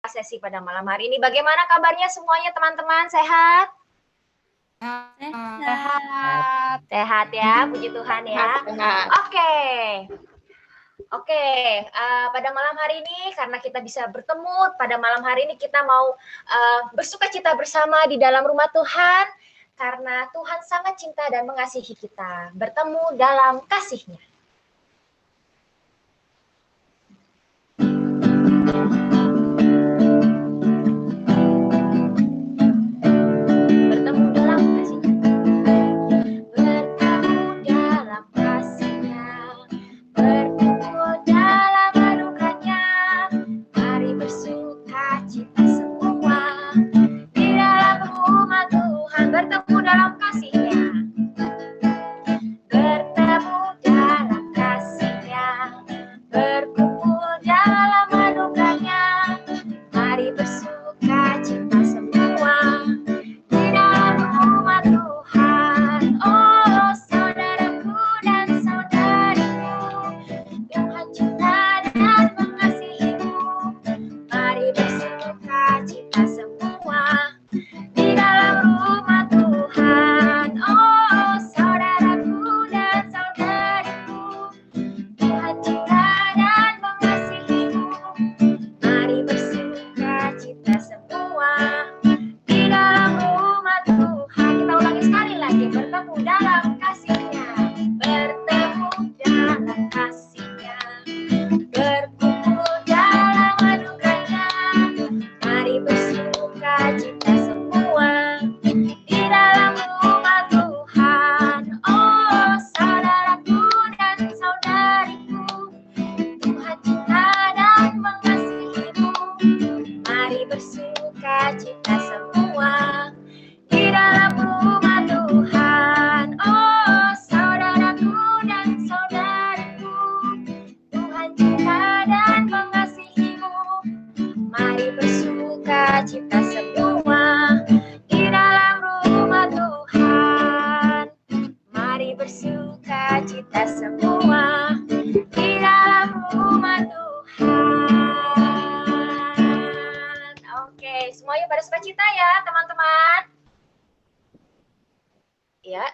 membuka sesi pada malam hari ini. Bagaimana kabarnya semuanya teman-teman? Sehat? Sehat ya, puji Tuhan ya. Oke, pada malam hari ini karena kita bisa bertemu pada malam hari ini kita mau bersukacita bersama di dalam rumah Tuhan karena Tuhan sangat cinta dan mengasihi kita. Bertemu dalam kasih-Nya.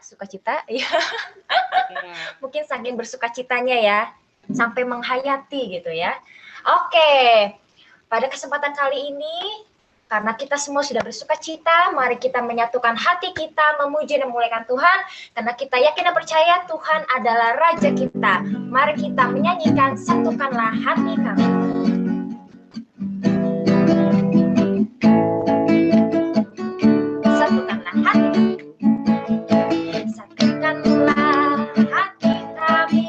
Sukacita, ya. Mungkin saking bersukacitanya ya, sampai menghayati gitu ya. Oke, pada kesempatan kali ini, karena kita semua sudah bersukacita, mari kita menyatukan hati kita, memuji dan memuliakan Tuhan, karena kita yakin dan percaya Tuhan adalah Raja kita. Mari kita menyanyikan Satukanlah Hati Kami. Satukanlah hati kami.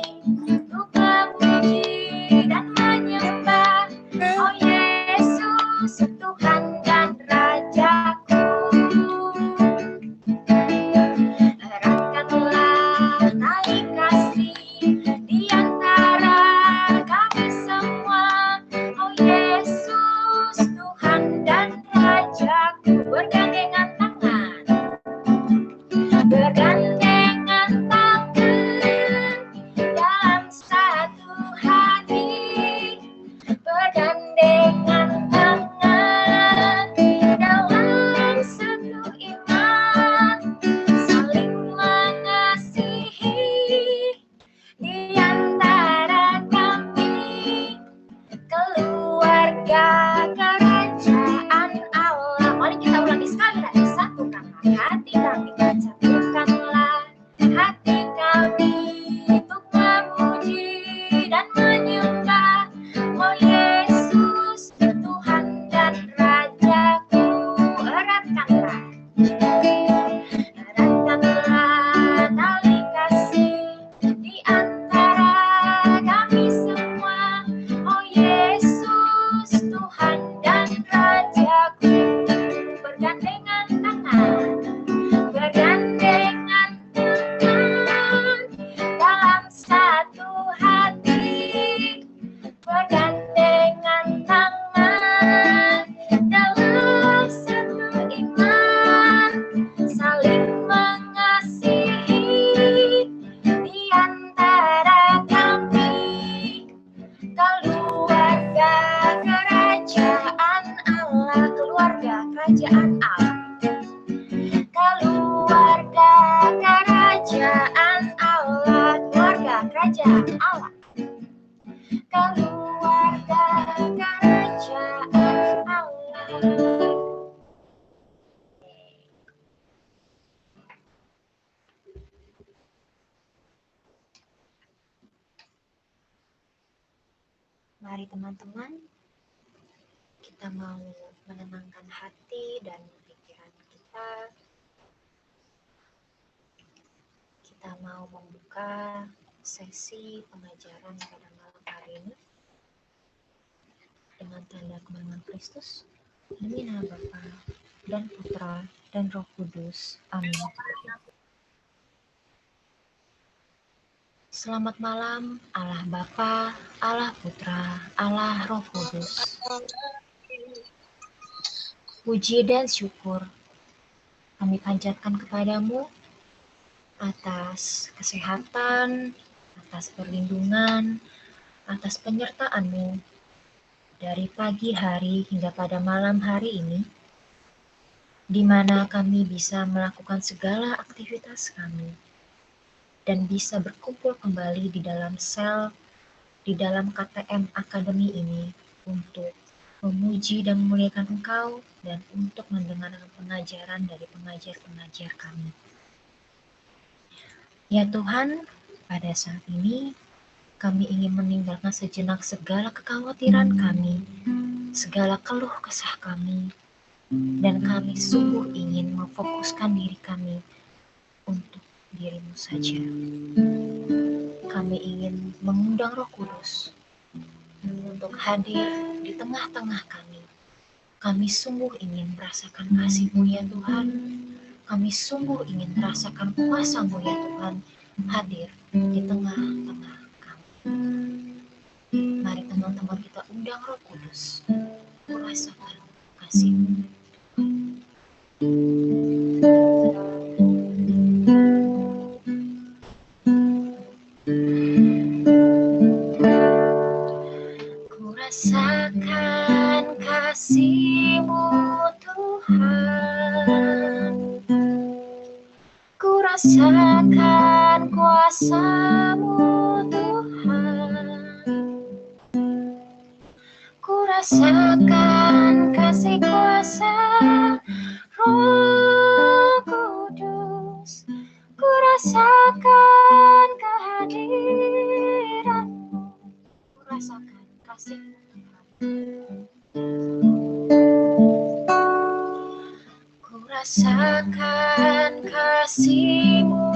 Mari teman-teman, kita mau menenangkan hati dan pikiran kita. Kita mau membuka sesi pengajaran pada malam hari ini dengan tanda kemenangan Kristus. Demi nama Bapa dan Putra dan Roh Kudus. Amin. Selamat malam Allah Bapa, Allah Putra, Allah Roh Kudus. Puji dan syukur kami panjatkan kepadamu atas kesehatan, atas perlindungan, atas penyertaan-Mu dari pagi hari hingga pada malam hari ini, di mana kami bisa melakukan segala aktivitas kami dan bisa berkumpul kembali di dalam sel, di dalam KTM Akademi ini untuk memuji dan memuliakan Engkau dan untuk mendengarkan pengajaran dari pengajar-pengajar kami. Ya Tuhan, pada saat ini kami ingin meninggalkan sejenak segala kekhawatiran kami, segala keluh kesah kami, dan kami sungguh ingin memfokuskan diri kami untuk diri-Mu saja. Kami ingin mengundang Roh Kudus untuk hadir di tengah-tengah kami. Kami sungguh ingin merasakan kasih-Mu ya Tuhan. Kami sungguh ingin merasakan kuasa-Mu ya Tuhan hadir di tengah-tengah kami. Mari teman-teman kita undang Roh Kudus, merasakan kasih-Mu. Rasakan kasih-Mu Tuhan, ku rasakan kuasa-Mu Tuhan, ku rasakan kasih kuasa Roh Kudus, ku rasakan kehadiran-Mu, ku rasakan kasih-Mu Tuhan. Ku rasakan kasih-Mu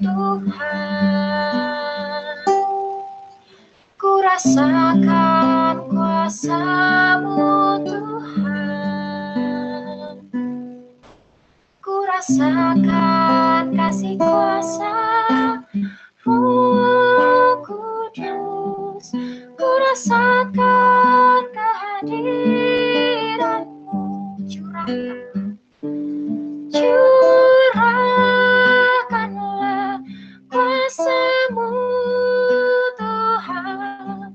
Tuhan, ku rasakan kuasa-Mu Tuhan, ku rasakan kasih kuasa Roh Kudus, ku rasakan kehadiran-Mu. Curahkanlah kuasa-Mu Tuhan,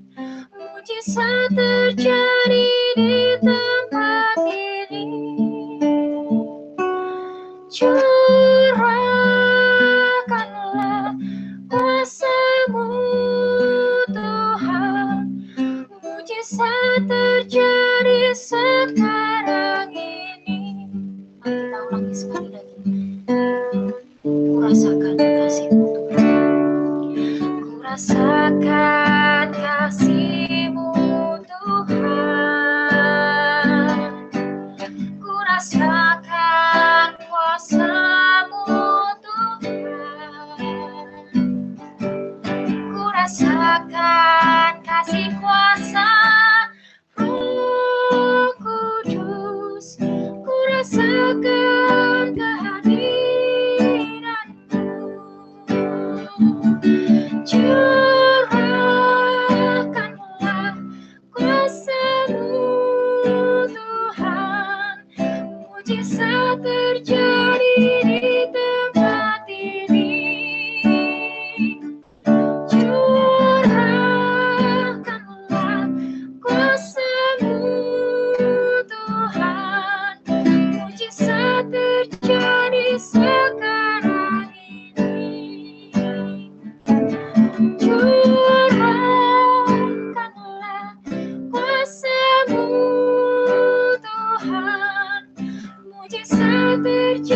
mujizat terjadi di tempat ini. Curahkanlah kuasa-Mu Tuhan, mujizat terjadi sekarang ini. Mari kita ulangi sekali lagi. Ku rasakan kasih-Mu Tuhan, ku rasakan kasih-Mu Tuhan, ku rasakan kuasa-Mu Tuhan, ku rasakan kasih kuasa Roh Kudus, ku rasakan kehadiran-Mu. Curahkanlah kuasa-Mu Tuhan, mujizat terjadi di tempat ini. Curahkanlah kuasa-Mu Tuhan, mujizat terjadi sekarang ini. Curahkanlah kuasa-Mu Tuhan, mujizat terjadi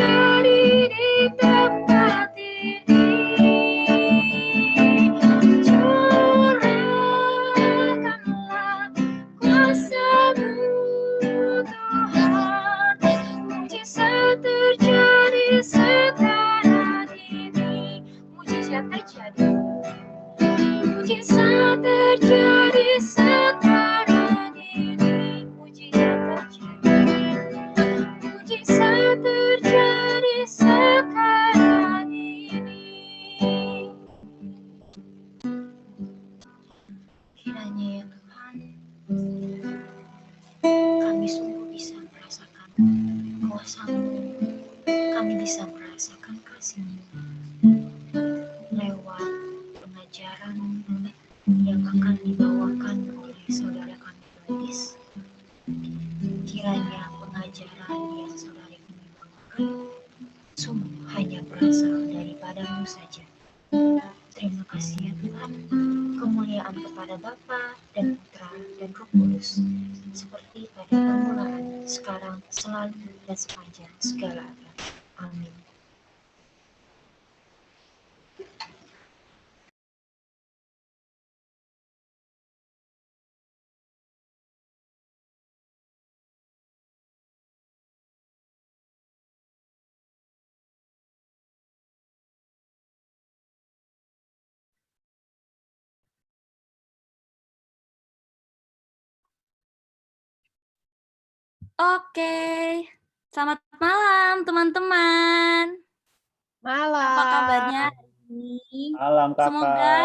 kami bisa merasakan kasih-Mu lewat pengajaran yang akan dibawakan oleh saudara kami Gladys. Kiranya pengajaran yang saudara kami bawakan sungguh hanya berasal daripada-Mu saja. Terima kasih ya Tuhan. Kemuliaan kepada Bapa dan Putra dan Roh Kudus, seperti pada permulaan, sekarang, selalu, dan sepanjang segala abad. Amin. Oke, selamat malam teman-teman. Malam. Apa kabarnya hari ini? Malam Kakak. Semoga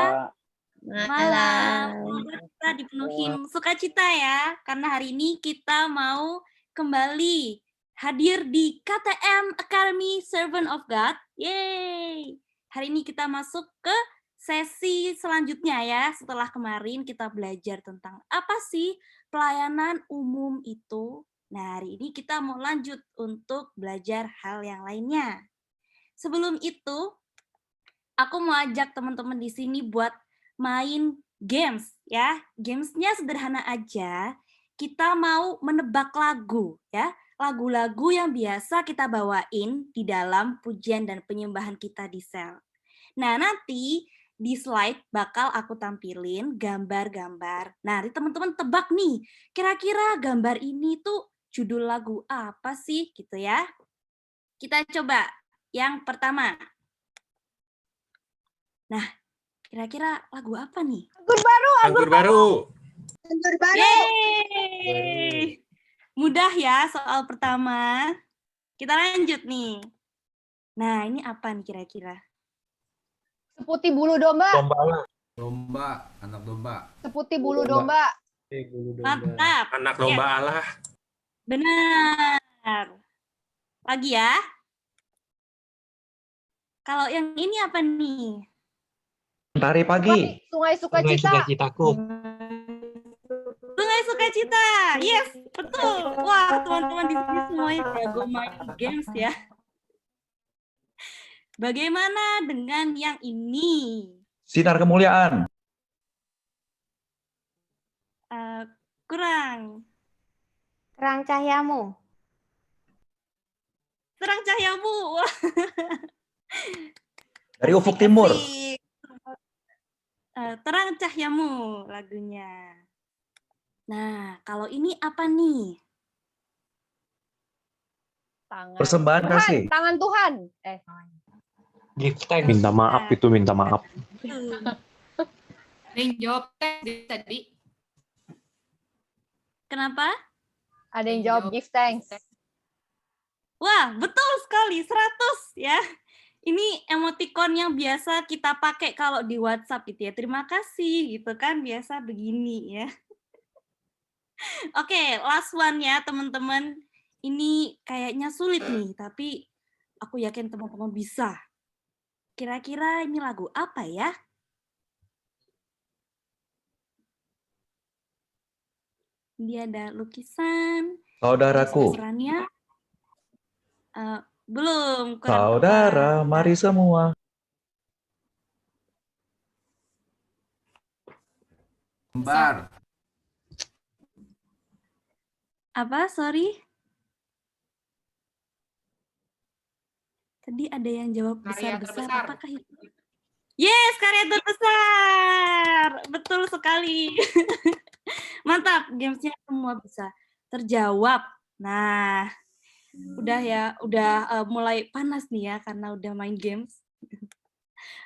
semoga kita dipenuhi sukacita ya, karena hari ini kita mau kembali hadir di KTM Academy Servant of God. Yeay! Hari ini kita masuk ke sesi selanjutnya ya, setelah kemarin kita belajar tentang apa sih pelayanan umum itu. Nah, hari ini kita mau lanjut untuk belajar hal yang lainnya. Sebelum itu, aku mau ajak teman-teman di sini buat main games ya. Gamesnya sederhana aja. Kita mau menebak lagu ya. Lagu-lagu yang biasa kita bawain di dalam pujian dan penyembahan kita di sel. Nah, nanti di slide bakal aku tampilin gambar-gambar. Nah, teman-teman tebak nih, kira-kira gambar ini tuh judul lagu apa sih gitu ya. Kita coba yang pertama. Nah, kira-kira lagu apa nih? Anggur baru. Yeay! Mudah ya soal pertama. Kita lanjut nih. Nah, ini apa nih kira-kira? Seputih bulu domba. Domba, anak domba. Seputih bulu domba. Mantap. Anak domba Ya, Allah. benar. Lagi ya. Kalau yang ini apa nih? Mentari pagi. Sungai Sukacita. Sukacitaku. Sungai Sukacita. Yes, betul. Wah, teman-teman di sini semuanya jago main games ya. Bagaimana dengan yang ini? Sinar kemuliaan. Kurang. Terang cahayamu. Terang cahayamu. Wah. Dari ufuk timur. Asik. Terang cahayamu lagunya. Nah, kalau ini apa nih? Tangan Persembahan Tuhan. kasih. Tangan Tuhan. Give thanks. Minta maaf itu, minta maaf. Ada yang jawab tadi. Kenapa? Ada yang jawab give thanks. Wah, betul sekali, 100 ya. Ini emoticon yang biasa kita pakai kalau di WhatsApp gitu ya. Terima kasih gitu kan, biasa begini ya. Oke, last one ya teman-teman. Ini kayaknya sulit nih, tapi aku yakin teman-teman bisa. Kira-kira ini lagu apa ya? Dia ada lukisan. Saudaraku. Perannya belum. Kurang Saudara, tepat. mari semua. Kembar. Apa? Sorry. Tadi ada yang jawab Karya besar-besar. terbesar. Apakah itu? Yes, karya terbesar. Betul sekali. Mantap, gamesnya semua bisa terjawab. Nah, udah ya, udah mulai panas nih ya karena udah main games.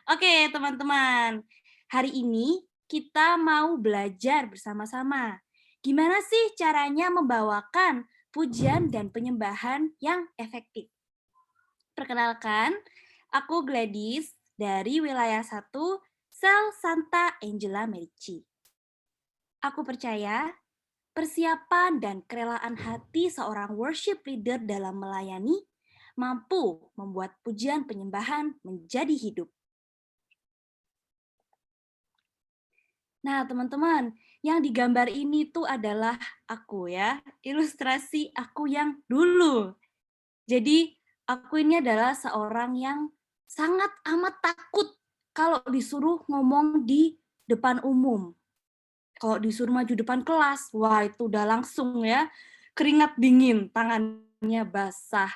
Oke, teman-teman. Hari ini kita mau belajar bersama-sama. Gimana sih caranya membawakan pujian dan penyembahan yang efektif? Perkenalkan, aku Gladys dari wilayah 1 Sel Santa Angela Merici. Aku percaya persiapan dan kerelaan hati seorang worship leader dalam melayani mampu membuat pujian penyembahan menjadi hidup. Nah, teman-teman, yang digambar ini tuh adalah aku ya, ilustrasi aku yang dulu. Jadi, aku ini adalah seorang yang sangat amat takut kalau disuruh ngomong di depan umum. Kalau disuruh maju depan kelas, wah itu udah langsung ya, keringat dingin, tangannya basah.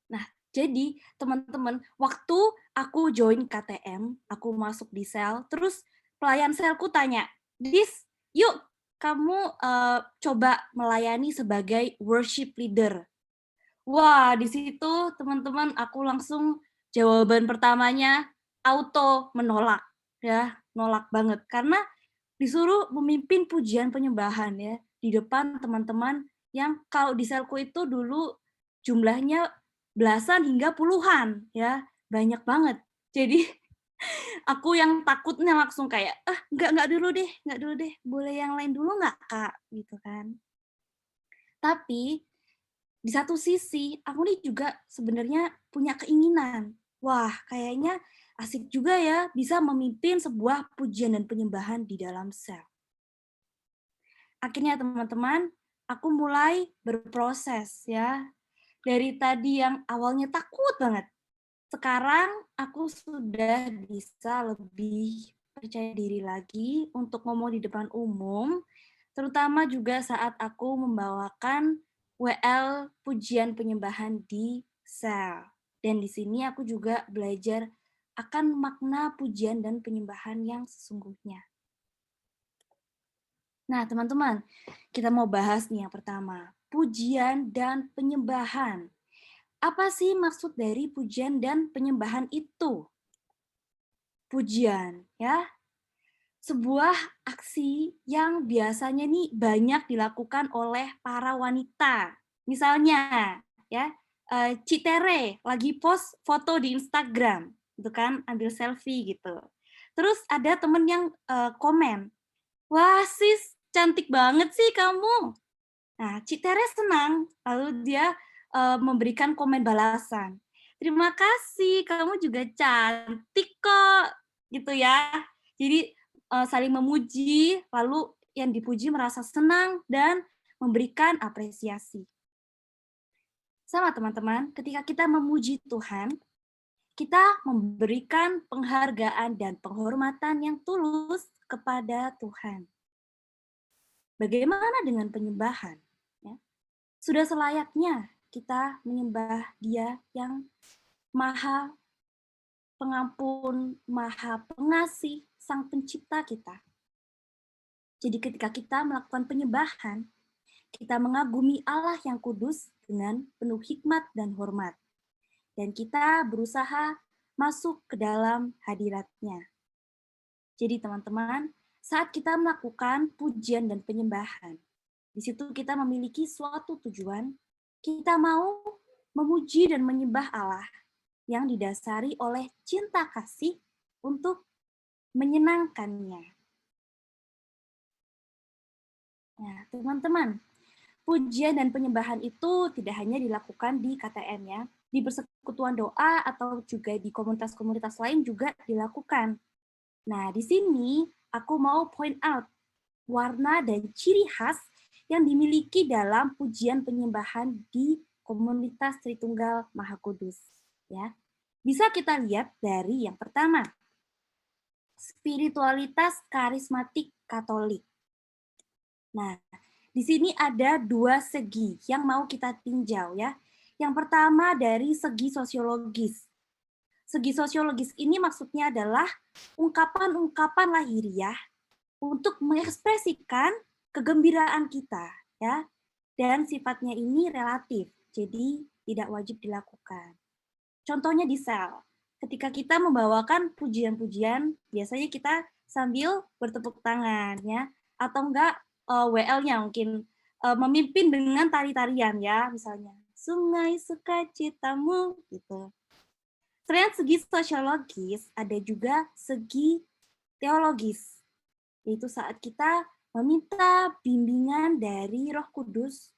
Nah, jadi teman-teman, waktu aku join KTM, aku masuk di sel, terus pelayan selku tanya, "Dis, yuk kamu coba melayani sebagai worship leader." Wah, di situ teman-teman aku langsung jawaban pertamanya auto menolak ya, nolak banget karena disuruh memimpin pujian penyembahan ya di depan teman-teman yang kalau di selku itu dulu jumlahnya belasan hingga puluhan ya, banyak banget. Jadi aku yang takutnya langsung kayak, enggak dulu deh, boleh yang lain dulu nggak Kak? Gitu kan. Tapi di satu sisi, aku nih juga sebenarnya punya keinginan. Wah, kayaknya asik juga ya bisa memimpin sebuah pujian dan penyembahan di dalam sel. Akhirnya teman-teman, aku mulai berproses ya. Dari tadi yang awalnya takut banget, sekarang aku sudah bisa lebih percaya diri lagi untuk ngomong di depan umum, terutama juga saat aku membawakan WL pujian penyembahan di sel. Dan di sini aku juga belajar akan makna pujian dan penyembahan yang sesungguhnya. Nah, teman-teman, kita mau bahas nih yang pertama, pujian dan penyembahan. Apa sih maksud dari pujian dan penyembahan itu? Pujian, ya, sebuah aksi yang biasanya nih banyak dilakukan oleh para wanita. Misalnya, ya, Ci Tere lagi post foto di Instagram, gitu kan, ambil selfie gitu. Terus ada temen yang komen, "Wah sis, cantik banget sih kamu." Nah, Ci Tere senang, lalu dia memberikan komen balasan. "Terima kasih, kamu juga cantik kok." Gitu ya. Jadi saling memuji, lalu yang dipuji merasa senang dan memberikan apresiasi. Sama teman-teman, ketika kita memuji Tuhan, kita memberikan penghargaan dan penghormatan yang tulus kepada Tuhan. Bagaimana dengan penyembahan? Ya. Sudah selayaknya kita menyembah Dia yang Maha Pengampun, Maha Pengasih, Sang Pencipta kita. Jadi ketika kita melakukan penyembahan, kita mengagumi Allah yang kudus dengan penuh hikmat dan hormat. Dan kita berusaha masuk ke dalam hadirat-Nya. Jadi teman-teman, saat kita melakukan pujian dan penyembahan, di situ kita memiliki suatu tujuan, kita mau memuji dan menyembah Allah yang didasari oleh cinta kasih untuk menyenangkannya. Nah, teman-teman, pujian dan penyembahan itu tidak hanya dilakukan di KTM ya, di persekutuan doa atau juga di komunitas-komunitas lain juga dilakukan. Nah, di sini aku mau point out warna dan ciri khas yang dimiliki dalam pujian penyembahan di komunitas Tritunggal Maha Kudus. Ya, bisa kita lihat dari yang pertama, spiritualitas karismatik Katolik. Nah, di sini ada dua segi yang mau kita tinjau ya. Yang pertama dari segi sosiologis. Segi sosiologis ini maksudnya adalah ungkapan-ungkapan lahiriah untuk mengekspresikan kegembiraan kita ya. Dan sifatnya ini relatif, jadi tidak wajib dilakukan. Contohnya di sel. Ketika kita membawakan pujian-pujian, biasanya kita sambil bertepuk tangan ya, atau enggak WL-nya mungkin memimpin dengan tari-tarian ya, misalnya Sungai Sukacitamu gitu. Selain segi sosiologis, ada juga segi teologis, yaitu saat kita meminta bimbingan dari Roh Kudus,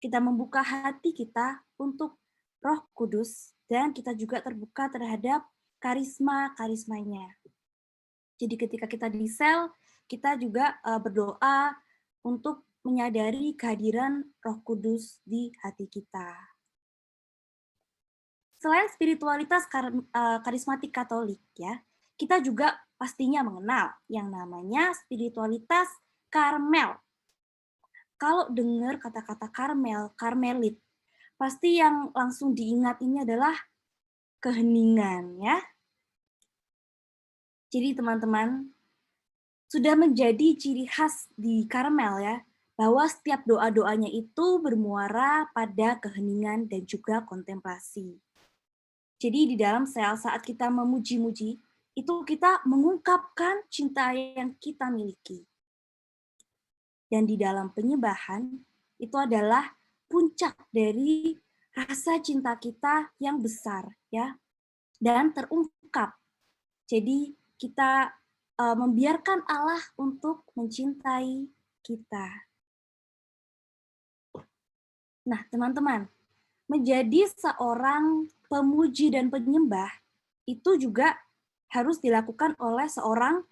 kita membuka hati kita untuk Roh Kudus, dan kita juga terbuka terhadap karisma-karismanya. Jadi ketika kita di sel, kita juga berdoa untuk menyadari kehadiran Roh Kudus di hati kita. Selain spiritualitas karismatik Katolik ya, kita juga pastinya mengenal yang namanya spiritualitas Karmel. Kalau dengar kata-kata Karmel, Karmelit, pasti yang langsung diingat ini adalah keheningan ya. Jadi teman-teman, sudah menjadi ciri khas di Karmel ya, bahwa setiap doa-doanya itu bermuara pada keheningan dan juga kontemplasi. Jadi di dalam sel saat kita memuji-muji, itu kita mengungkapkan cinta yang kita miliki. Dan di dalam penyembahan, itu adalah puncak dari rasa cinta kita yang besar ya, dan terungkap. Jadi kita membiarkan Allah untuk mencintai kita. Nah, teman-teman, menjadi seorang pemuji dan penyembah itu juga harus dilakukan oleh seorang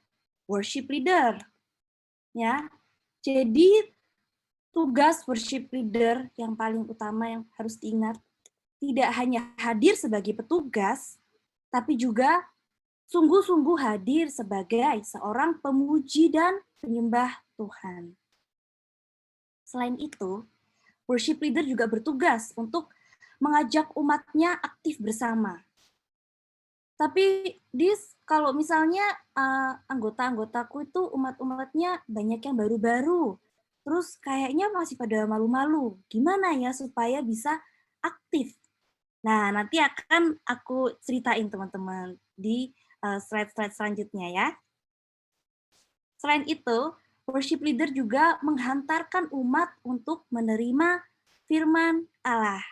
worship leader. Ya. Jadi tugas worship leader yang paling utama yang harus diingat tidak hanya hadir sebagai petugas, tapi juga sungguh-sungguh hadir sebagai seorang pemuji dan penyembah Tuhan. Selain itu, worship leader juga bertugas untuk mengajak umatnya aktif bersama. Tapi kalau misalnya anggota-anggotaku itu umat-umatnya banyak yang baru-baru, terus kayaknya masih pada malu-malu. Gimana ya supaya bisa aktif? Nah, nanti akan aku ceritain teman-teman di slide-slide selanjutnya ya. Selain itu, worship leader juga menghantarkan umat untuk menerima firman Allah.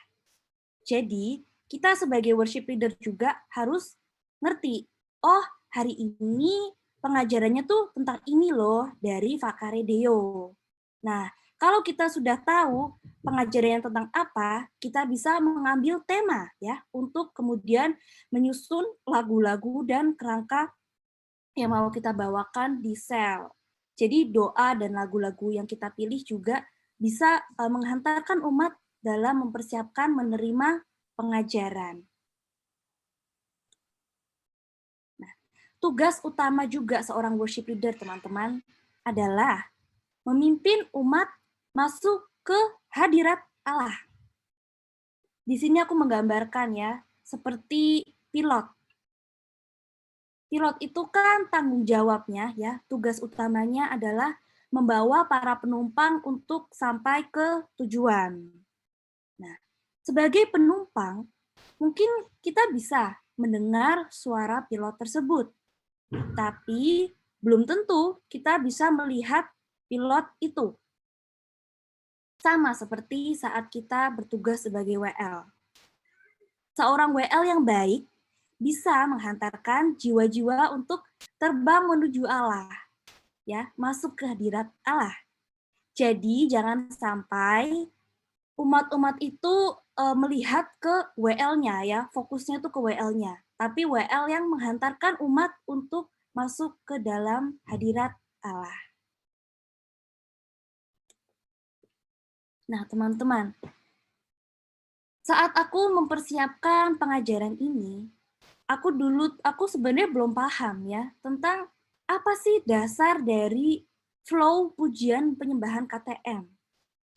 Jadi, kita sebagai worship leader juga harus ngerti, oh hari ini pengajarannya tuh tentang ini loh dari Vacare Deo. Nah, kalau kita sudah tahu pengajarannya tentang apa, kita bisa mengambil tema ya untuk kemudian menyusun lagu-lagu dan kerangka yang mau kita bawakan di sel. Jadi doa dan lagu-lagu yang kita pilih juga bisa menghantarkan umat dalam mempersiapkan menerima pengajaran. Nah, tugas utama juga seorang worship leader, teman-teman, adalah memimpin umat masuk ke hadirat Allah. Di sini aku menggambarkan ya, seperti pilot. Pilot itu kan tanggung jawabnya ya, tugas utamanya adalah membawa para penumpang untuk sampai ke tujuan. Nah, sebagai penumpang, mungkin kita bisa mendengar suara pilot tersebut, tapi belum tentu kita bisa melihat pilot itu. Sama seperti saat kita bertugas sebagai WL. Seorang WL yang baik bisa menghantarkan jiwa-jiwa untuk terbang menuju Allah, ya, masuk ke hadirat Allah. Jadi jangan sampai umat-umat itu melihat ke WL-nya ya, fokusnya itu ke WL-nya, tapi WL yang menghantarkan umat untuk masuk ke dalam hadirat Allah. Nah, teman-teman, saat aku mempersiapkan pengajaran ini, aku sebenarnya belum paham ya tentang apa sih dasar dari flow pujian penyembahan KTM.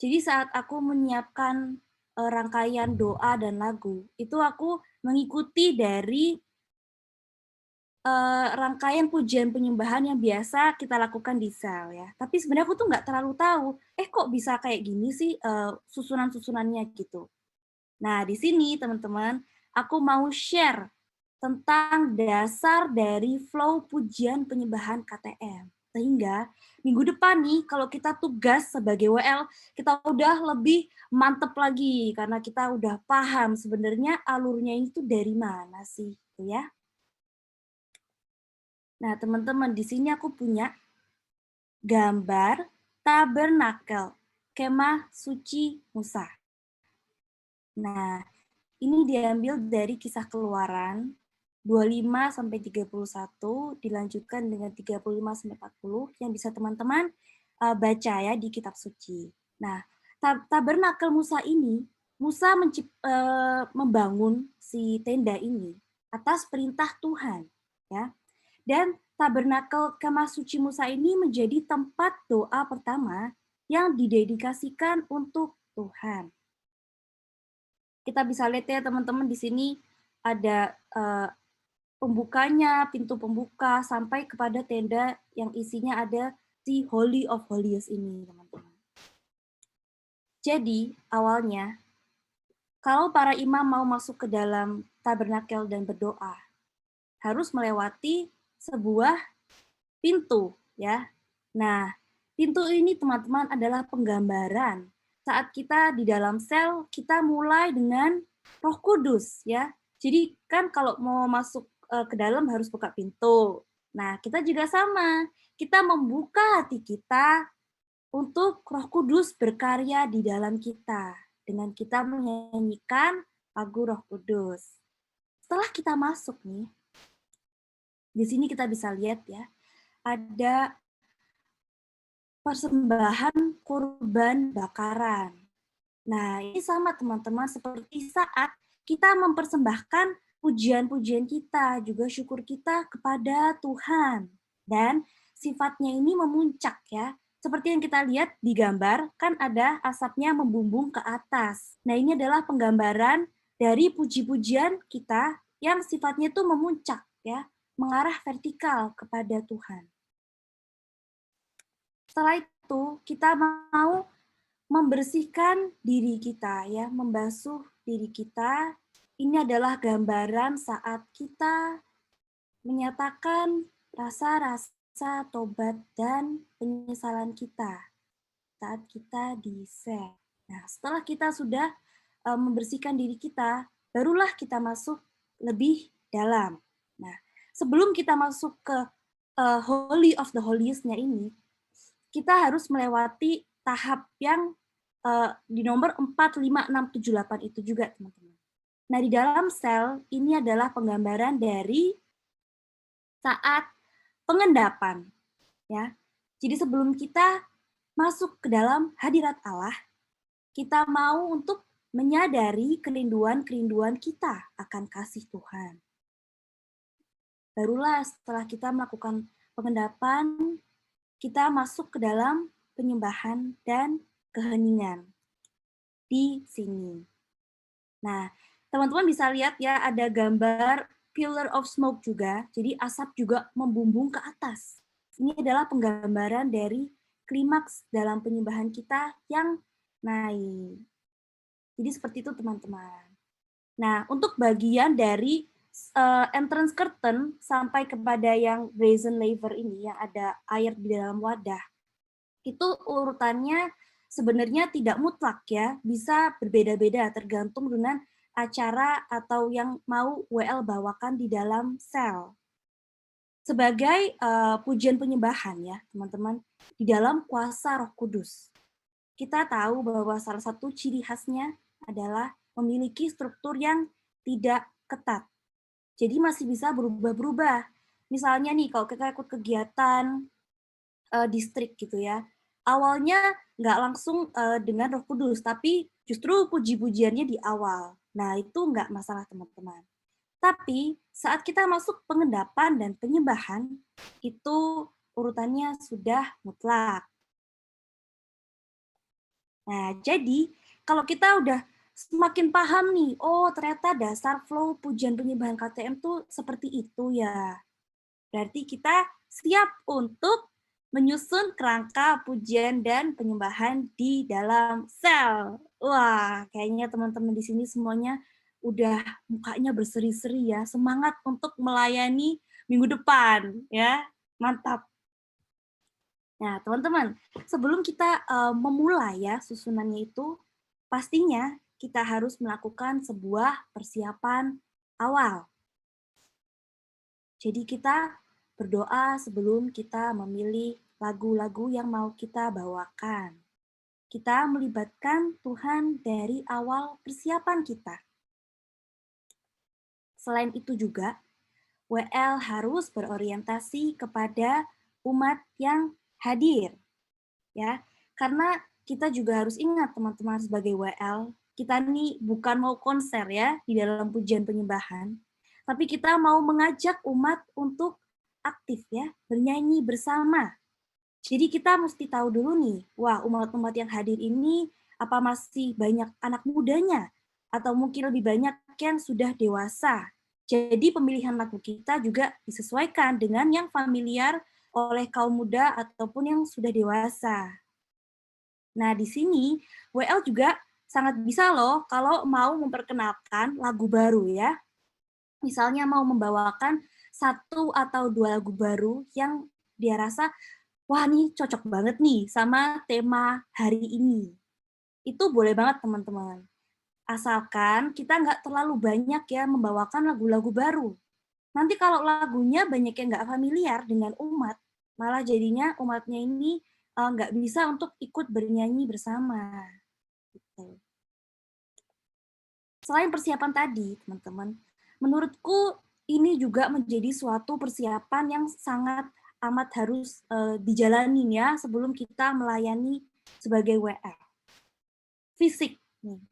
Jadi saat aku menyiapkan rangkaian doa dan lagu, itu aku mengikuti dari rangkaian pujian penyembahan yang biasa kita lakukan di sel ya. Tapi sebenarnya aku tuh nggak terlalu tahu, kok bisa kayak gini sih susunan-susunannya gitu. Nah, di sini teman-teman, aku mau share tentang dasar dari flow pujian penyembahan KTM. Sehingga minggu depan nih, kalau kita tugas sebagai WL, kita udah lebih mantep lagi, karena kita udah paham sebenarnya alurnya itu dari mana sih, gitu ya. Nah, teman-teman, di sini aku punya gambar tabernakel, kemah suci Musa. Nah, Ini diambil dari Kisah Keluaran 25 sampai 31, dilanjutkan dengan 35 sampai 40 yang bisa teman-teman baca ya di kitab suci. Nah, tabernakel Musa ini, Musa membangun si tenda ini atas perintah Tuhan, ya. Dan tabernakel kemah suci Musa ini menjadi tempat doa pertama yang didedikasikan untuk Tuhan. Kita bisa lihat ya teman-teman, di sini ada pembukanya, pintu pembuka, sampai kepada tenda yang isinya ada di Holy of Holies ini, teman-teman. Jadi, awalnya, kalau para imam mau masuk ke dalam tabernakel dan berdoa, harus melewati sebuah pintu, ya. Nah, pintu ini, teman-teman, adalah penggambaran saat kita di dalam sel, kita mulai dengan Roh Kudus, ya. Jadi kan kalau mau masuk ke dalam harus buka pintu. Nah, kita juga sama. Kita membuka hati kita untuk Roh Kudus berkarya di dalam kita dengan kita menyanyikan lagu Roh Kudus. Setelah kita masuk nih, di sini kita bisa lihat ya, ada persembahan kurban bakaran. Nah, ini sama teman-teman seperti saat kita mempersembahkan pujian-pujian kita, juga syukur kita kepada Tuhan. Dan sifatnya ini memuncak ya. Seperti yang kita lihat di gambar, kan ada asapnya membumbung ke atas. Nah, ini adalah penggambaran dari puji-pujian kita yang sifatnya itu memuncak ya, mengarah vertikal kepada Tuhan. Setelah itu, kita mau membersihkan diri kita ya, membasuh diri kita. Ini adalah gambaran saat kita menyatakan rasa-rasa tobat dan penyesalan kita saat kita di sel. Nah, setelah kita sudah membersihkan diri kita, barulah kita masuk lebih dalam. Nah, sebelum kita masuk ke Holy of the Holiest-nya ini, kita harus melewati tahap yang di nomor 4, 5, 6, 7, 8 itu juga, teman-teman. Nah, di dalam sel, ini adalah penggambaran dari saat pengendapan. Ya. Jadi sebelum kita masuk ke dalam hadirat Allah, kita mau untuk menyadari kerinduan-kerinduan kita akan kasih Tuhan. Barulah setelah kita melakukan pengendapan, kita masuk ke dalam penyembahan dan keheningan di sini. Nah, teman-teman bisa lihat ya, ada gambar pillar of smoke juga, jadi asap juga membumbung ke atas. Ini adalah penggambaran dari klimaks dalam penyembahan kita yang naik. Jadi seperti itu teman-teman. Nah, untuk bagian dari entrance curtain sampai kepada yang brazen laver ini, yang ada air di dalam wadah, itu urutannya sebenarnya tidak mutlak ya, bisa berbeda-beda tergantung dengan acara atau yang mau WL bawakan di dalam sel. Sebagai pujian penyembahan ya teman-teman, di dalam kuasa Roh Kudus. Kita tahu bahwa salah satu ciri khasnya adalah memiliki struktur yang tidak ketat. Jadi masih bisa berubah-berubah. Misalnya nih, kalau kita ikut kegiatan distrik gitu ya, awalnya nggak langsung dengan Roh Kudus, tapi justru puji-pujiannya di awal. Nah, itu nggak masalah teman-teman. Tapi saat kita masuk pengendapan dan penyembahan, itu urutannya sudah mutlak. Nah, jadi kalau kita udah semakin paham nih, oh ternyata dasar flow pujian penyembahan KTM tuh seperti itu ya. Berarti kita siap untuk menyusun kerangka pujian dan penyembahan di dalam sel. Wah, kayaknya teman-teman di sini semuanya udah mukanya berseri-seri ya, semangat untuk melayani minggu depan ya. Mantap. Nah, teman-teman, sebelum kita memulai ya susunannya itu, pastinya kita harus melakukan sebuah persiapan awal. Jadi kita berdoa sebelum kita memilih lagu-lagu yang mau kita bawakan. Kita melibatkan Tuhan dari awal persiapan kita. Selain itu juga, WL harus berorientasi kepada umat yang hadir, ya. Karena kita juga harus ingat teman-teman sebagai WL, kita nih bukan mau konser ya di dalam pujian penyembahan, tapi kita mau mengajak umat untuk aktif ya, bernyanyi bersama. Jadi kita mesti tahu dulu nih, wah umat-umat yang hadir ini apa masih banyak anak mudanya atau mungkin lebih banyak yang sudah dewasa. Jadi pemilihan lagu kita juga disesuaikan dengan yang familiar oleh kaum muda ataupun yang sudah dewasa. Nah, di sini WL juga sangat bisa loh kalau mau memperkenalkan lagu baru ya. Misalnya mau membawakan 1 atau 2 lagu baru yang dia rasa, wah nih cocok banget nih sama tema hari ini. Itu boleh banget teman-teman. Asalkan kita nggak terlalu banyak ya membawakan lagu-lagu baru. Nanti kalau lagunya banyak yang nggak familiar dengan umat, malah jadinya umatnya ini nggak bisa untuk ikut bernyanyi bersama. Gitu. Selain persiapan tadi, teman-teman, menurutku ini juga menjadi suatu persiapan yang sangat amat harus dijalani ya sebelum kita melayani sebagai WL. Fisik nih.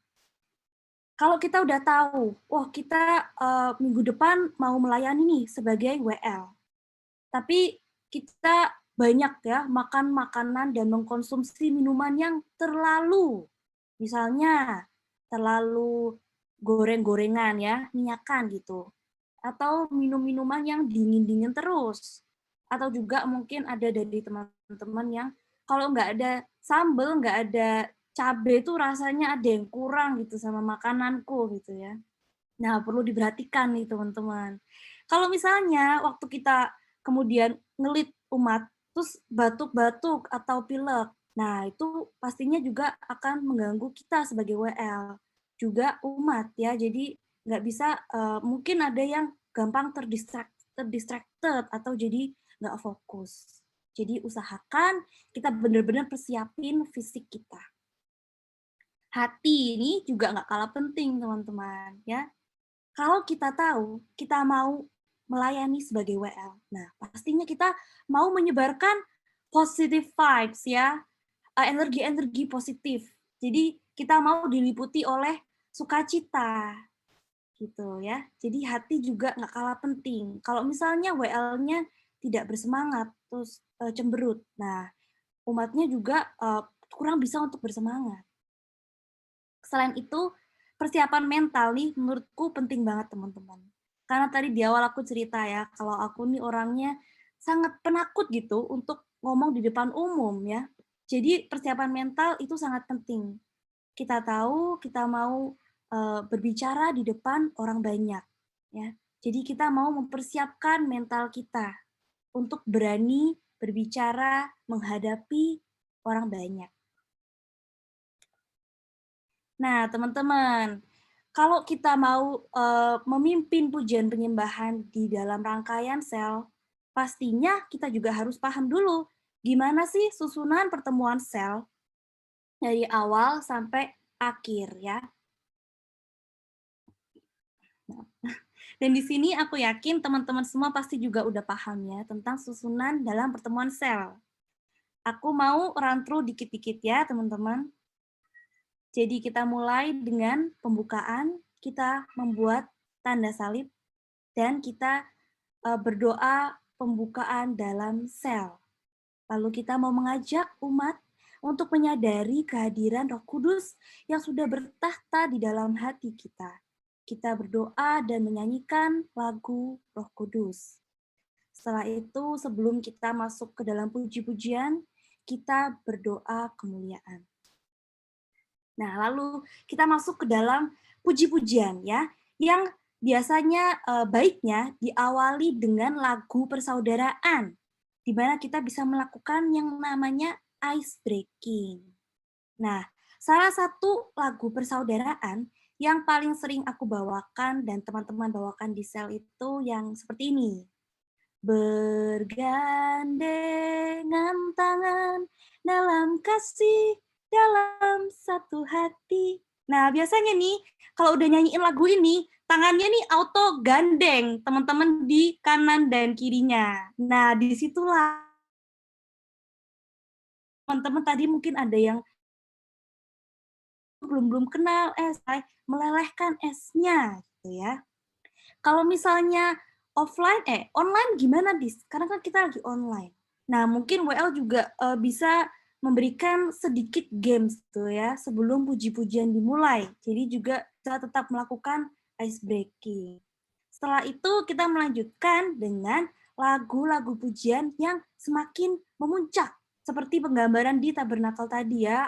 Kalau kita udah tahu, wah kita minggu depan mau melayani nih sebagai WL. Tapi kita banyak ya makan makanan dan mengkonsumsi minuman yang terlalu, misalnya terlalu goreng-gorengan ya, minyakan gitu. Atau minum-minuman yang dingin-dingin terus. Atau juga mungkin ada dari teman-teman yang kalau nggak ada sambal, nggak ada cabai itu rasanya ada yang kurang gitu sama makananku gitu ya. Nah, perlu diperhatikan nih teman-teman. Kalau misalnya waktu kita kemudian ngelit umat, terus batuk-batuk atau pilek, nah itu pastinya juga akan mengganggu kita sebagai WL. Juga umat ya, jadi nggak bisa, mungkin ada yang gampang terdistracted atau jadi nggak fokus. Jadi usahakan kita benar-benar persiapin fisik kita. Hati ini juga nggak kalah penting teman-teman ya. Kalau kita tahu, kita mau melayani sebagai WL. Nah, pastinya kita mau menyebarkan positive vibes ya, energi-energi positif. Jadi kita mau diliputi oleh sukacita gitu ya. Jadi hati juga nggak kalah penting. Kalau misalnya WL-nya tidak bersemangat, terus cemberut, nah umatnya juga kurang bisa untuk bersemangat. Selain itu, persiapan mental nih menurutku penting banget teman-teman. Karena tadi di awal aku cerita ya, kalau aku nih orangnya sangat penakut gitu untuk ngomong di depan umum ya. Jadi persiapan mental itu sangat penting. Kita tahu kita mau berbicara di depan orang banyak ya. Jadi kita mau mempersiapkan mental kita untuk berani berbicara menghadapi orang banyak. Nah, teman-teman, kalau kita mau memimpin pujian penyembahan di dalam rangkaian sel, pastinya kita juga harus paham dulu gimana sih susunan pertemuan sel dari awal sampai akhir ya. Dan di sini aku yakin teman-teman semua pasti juga udah paham ya tentang susunan dalam pertemuan sel. Aku mau run through dikit-dikit ya, teman-teman. Jadi kita mulai dengan pembukaan, kita membuat tanda salib, dan kita berdoa pembukaan dalam sel. Lalu kita mau mengajak umat untuk menyadari kehadiran Roh Kudus yang sudah bertahta di dalam hati kita. Kita berdoa dan menyanyikan lagu Roh Kudus. Setelah itu, sebelum kita masuk ke dalam puji-pujian, kita berdoa kemuliaan. Nah, lalu kita masuk ke dalam puji-pujian ya, yang biasanya baiknya diawali dengan lagu persaudaraan, di mana kita bisa melakukan yang namanya ice breaking. Nah, salah satu lagu persaudaraan yang paling sering aku bawakan dan teman-teman bawakan di sel itu yang seperti ini. Bergandengan tangan dalam kasih, dalam satu hati, Nah, biasanya nih, kalau udah nyanyiin lagu ini, tangannya nih auto gandeng teman-teman di kanan dan kirinya. Nah, disitulah teman-teman tadi mungkin ada yang belum kenal es, melelehkan esnya, gitu ya. Kalau misalnya online gimana, Dis? Karena kan kita lagi online. Nah, mungkin WL juga bisa memberikan sedikit games tuh ya sebelum puji-pujian dimulai. Jadi juga kita tetap melakukan ice breaking. Setelah itu kita melanjutkan dengan lagu-lagu pujian yang semakin memuncak. Seperti penggambaran di tabernakel tadi ya,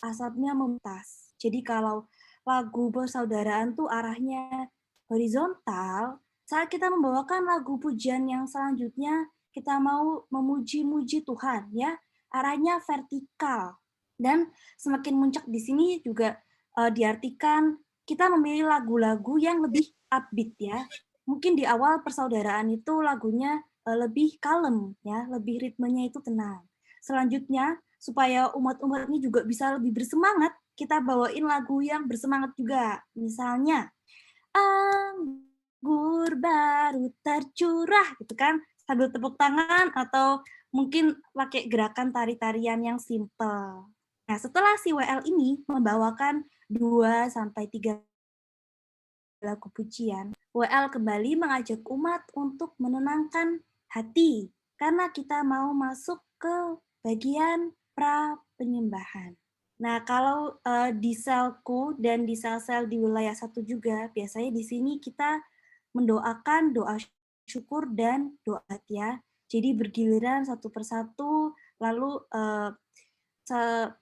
asapnya memetas. Jadi kalau lagu persaudaraan tuh arahnya horizontal, saat kita membawakan lagu pujian yang selanjutnya, kita mau memuji-muji Tuhan ya, arahnya vertikal. Dan semakin muncak di sini juga diartikan kita memilih lagu-lagu yang lebih upbeat ya. Mungkin di awal persaudaraan itu lagunya lebih kalem ya, lebih ritmenya itu tenang. Selanjutnya supaya umat-umat ini juga bisa lebih bersemangat, kita bawain lagu yang bersemangat juga. Misalnya, anggur baru tercurah, gitu kan, sambil tepuk tangan atau mungkin pakai gerakan tari-tarian yang simple. Nah, setelah si WL ini membawakan 2-3 lagu pujian, WL kembali mengajak umat untuk menenangkan hati, karena kita mau masuk ke bagian pra penyembahan. Nah, kalau di selku dan di sel-sel di wilayah 1 juga, biasanya di sini kita mendoakan doa syukur dan doa ya. Jadi bergiliran satu persatu, lalu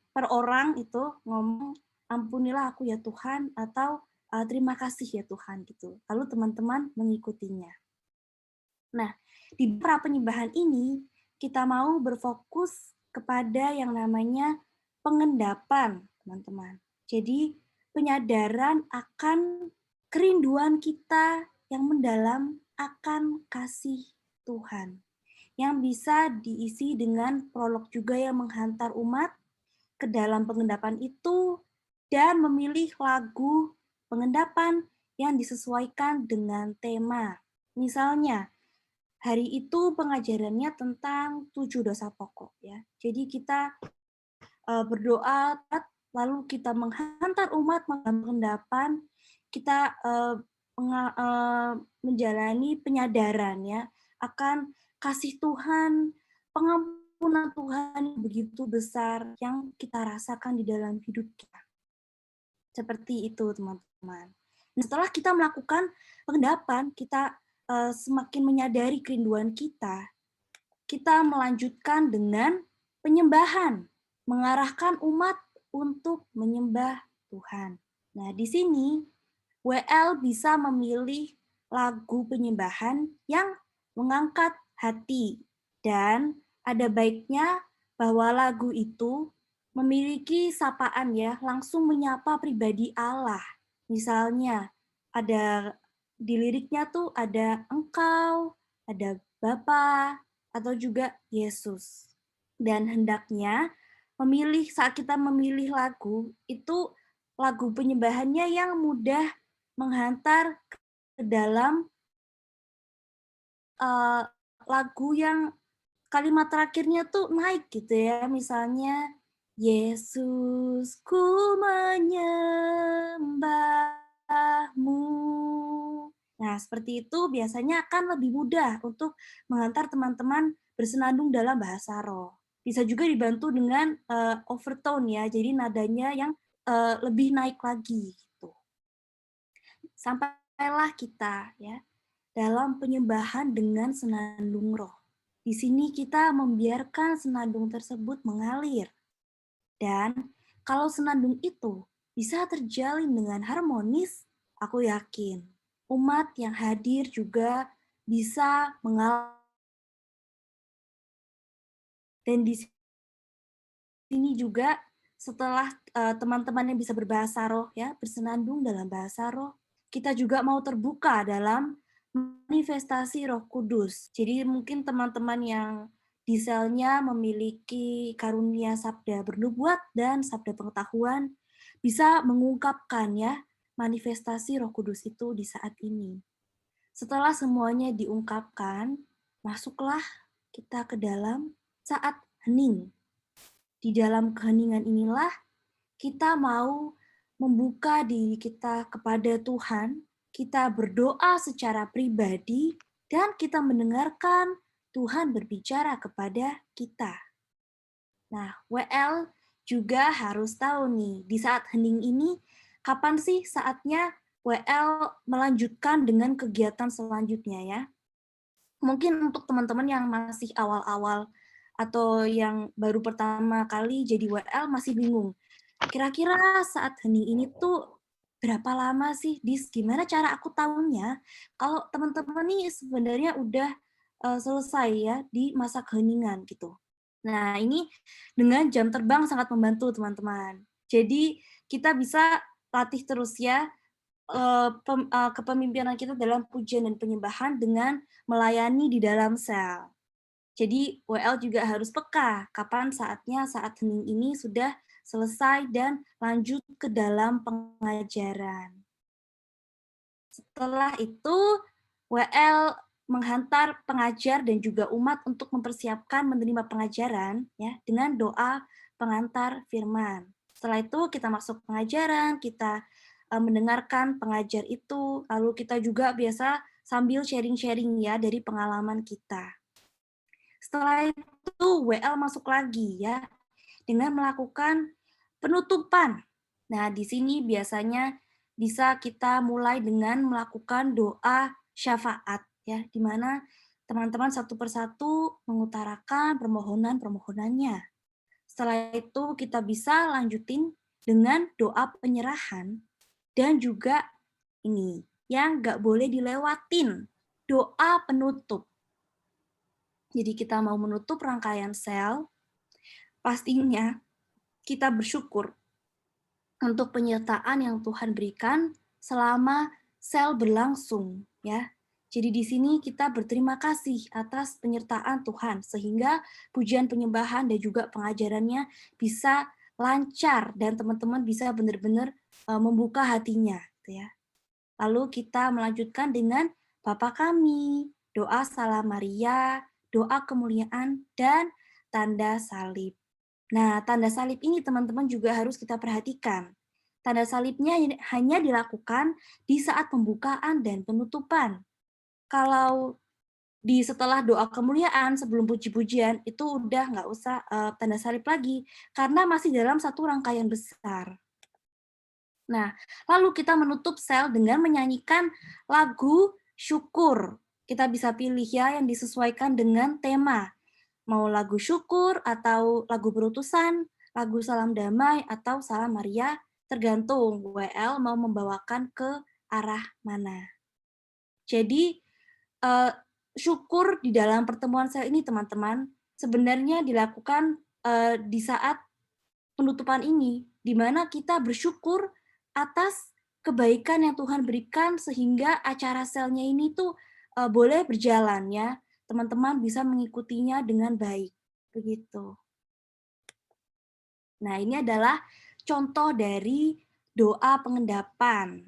per orang itu ngomong, ampunilah aku ya Tuhan, atau terima kasih ya Tuhan gitu. Lalu teman-teman mengikutinya. Nah, di pra penyembahan ini kita mau berfokus kepada yang namanya pengendapan, teman-teman. Jadi penyadaran akan kerinduan kita yang mendalam akan kasih Tuhan. Yang bisa diisi dengan prolog juga yang menghantar umat ke dalam pengendapan itu dan memilih lagu pengendapan yang disesuaikan dengan tema. Misalnya, hari itu pengajarannya tentang 7 dosa pokok ya. Jadi kita berdoa, lalu kita menghantar umat pengendapan, kita menjalani penyadaran ya akan kasih Tuhan, pengampunan Tuhan yang begitu besar yang kita rasakan di dalam hidup kita. Seperti itu, teman-teman. Nah, setelah kita melakukan pengendapan, kita semakin menyadari kerinduan kita melanjutkan dengan penyembahan, mengarahkan umat untuk menyembah Tuhan. Nah, di sini WL bisa memilih lagu penyembahan yang mengangkat hati, dan ada baiknya bahwa lagu itu memiliki sapaan ya, langsung menyapa pribadi Allah. Misalnya, ada di liriknya tuh ada engkau, ada Bapa, atau juga Yesus. Dan hendaknya saat kita memilih lagu, itu lagu penyembahannya yang mudah menghantar ke dalam lagu yang kalimat terakhirnya tuh naik gitu ya. Misalnya, Yesus ku menyembahmu. Nah, seperti itu biasanya akan lebih mudah untuk mengantar teman-teman bersenandung dalam bahasa roh. Bisa juga dibantu dengan overtone ya, jadi nadanya yang lebih naik lagi gitu. Sampailah kita ya dalam penyembahan dengan senandung roh. Di sini kita membiarkan senandung tersebut mengalir. Dan kalau senandung itu bisa terjalin dengan harmonis, aku yakin umat yang hadir juga bisa mengalami. Dan di sini juga setelah teman-teman yang bisa berbahasa roh ya, bersenandung dalam bahasa roh, kita juga mau terbuka dalam manifestasi Roh Kudus. Jadi mungkin teman-teman yang di selnya memiliki karunia sabda bernubuat dan sabda pengetahuan, bisa mengungkapkan ya manifestasi Roh Kudus itu di saat ini. Setelah semuanya diungkapkan, masuklah kita ke dalam saat hening. Di dalam keheningan inilah kita mau membuka diri kita kepada Tuhan, kita berdoa secara pribadi, dan kita mendengarkan Tuhan berbicara kepada kita. Nah, WL juga harus tahu nih, di saat hening ini, kapan sih saatnya WL melanjutkan dengan kegiatan selanjutnya ya? Mungkin untuk teman-teman yang masih awal-awal atau yang baru pertama kali jadi WL masih bingung. Kira-kira saat hening ini tuh berapa lama sih, Dis? Gimana cara aku tahunya kalau teman-teman nih sebenarnya udah selesai ya di masa keheningan gitu. Nah, ini dengan jam terbang sangat membantu teman-teman. Jadi kita bisa latih terus ya kepemimpinan kita dalam pujian dan penyembahan dengan melayani di dalam sel. Jadi WL juga harus peka kapan saatnya saat hening ini sudah selesai dan lanjut ke dalam pengajaran. Setelah itu WL menghantar pengajar dan juga umat untuk mempersiapkan menerima pengajaran ya dengan doa pengantar firman. Setelah itu kita masuk pengajaran, kita mendengarkan pengajar itu, lalu kita juga biasa sambil sharing-sharing ya dari pengalaman kita. Setelah itu WL masuk lagi ya dengan melakukan penutupan. Nah, di sini biasanya bisa kita mulai dengan melakukan doa syafaat ya, di mana teman-teman satu persatu mengutarakan permohonan-permohonannya. Setelah itu kita bisa lanjutin dengan doa penyerahan dan juga ini yang nggak boleh dilewatin, doa penutup. Jadi kita mau menutup rangkaian sel, pastinya kita bersyukur untuk penyertaan yang Tuhan berikan selama sel berlangsung ya. Jadi di sini kita berterima kasih atas penyertaan Tuhan sehingga pujian penyembahan dan juga pengajarannya bisa lancar dan teman-teman bisa benar-benar membuka hatinya gitu ya. Lalu kita melanjutkan dengan Bapa kami, doa Salam Maria, doa kemuliaan dan tanda salib. Nah, tanda salib ini teman-teman juga harus kita perhatikan. Tanda salibnya hanya dilakukan di saat pembukaan dan penutupan. Kalau di setelah doa kemuliaan sebelum puji-pujian itu udah nggak usah tanda salib lagi karena masih dalam satu rangkaian besar. Nah, lalu kita menutup sel dengan menyanyikan lagu syukur. Kita bisa pilih ya yang disesuaikan dengan tema. Mau lagu syukur atau lagu berutusan, lagu salam damai atau salam Maria, tergantung WL mau membawakan ke arah mana. Jadi syukur di dalam pertemuan sel ini teman-teman sebenarnya dilakukan di saat penutupan ini, di mana kita bersyukur atas kebaikan yang Tuhan berikan sehingga acara selnya ini tuh boleh berjalan ya, teman-teman bisa mengikutinya dengan baik, begitu. Nah, ini adalah contoh dari doa pengendapan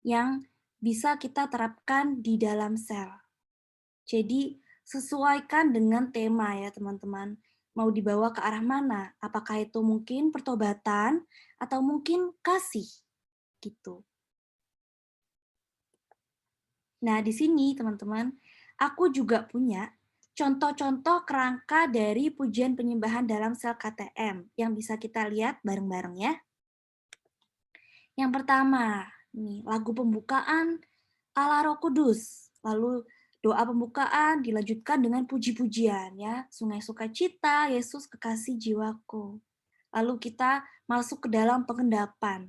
yang bisa kita terapkan di dalam sel. Jadi, sesuaikan dengan tema ya teman-teman. Mau dibawa ke arah mana? Apakah itu mungkin pertobatan atau mungkin kasih? Gitu. Nah, di sini teman-teman, aku juga punya contoh-contoh kerangka dari pujian penyembahan dalam sel KTM yang bisa kita lihat bareng-bareng ya. Yang pertama, nih, lagu pembukaan ala Roh Kudus. Lalu doa pembukaan dilanjutkan dengan puji-pujian ya, Sungai Sukacita, Yesus kekasih jiwaku. Lalu kita masuk ke dalam pengendapan.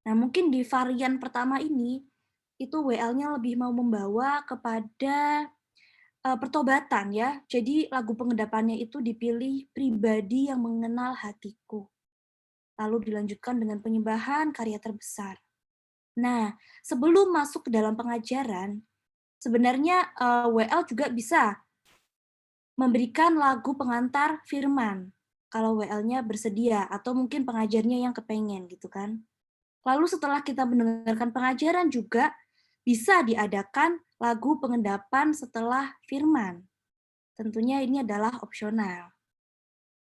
Nah, mungkin di varian pertama ini itu WL-nya lebih mau membawa kepada pertobatan ya. Jadi lagu pengendapannya itu dipilih pribadi yang mengenal hatiku. Lalu dilanjutkan dengan penyembahan karya terbesar. Nah, sebelum masuk ke dalam pengajaran, sebenarnya WL juga bisa memberikan lagu pengantar firman. kalau WL-nya bersedia atau mungkin pengajarnya yang kepengen gitu kan. Lalu setelah kita mendengarkan pengajaran juga bisa diadakan lagu pengendapan setelah firman. Tentunya ini adalah opsional.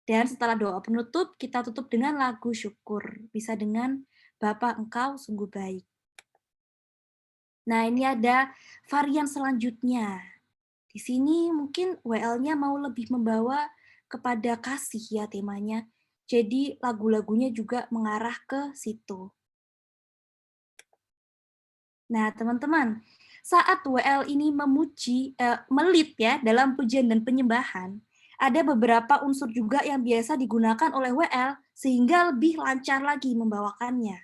Dan setelah doa penutup, kita tutup dengan lagu syukur. Bisa dengan Bapa Engkau sungguh baik. Nah, ini ada varian selanjutnya. Di sini mungkin WL-nya mau lebih membawa kepada kasih ya temanya. Jadi lagu-lagunya juga mengarah ke situ. Nah, teman-teman, saat WL ini melit ya dalam pujian dan penyembahan, ada beberapa unsur juga yang biasa digunakan oleh WL sehingga lebih lancar lagi membawakannya.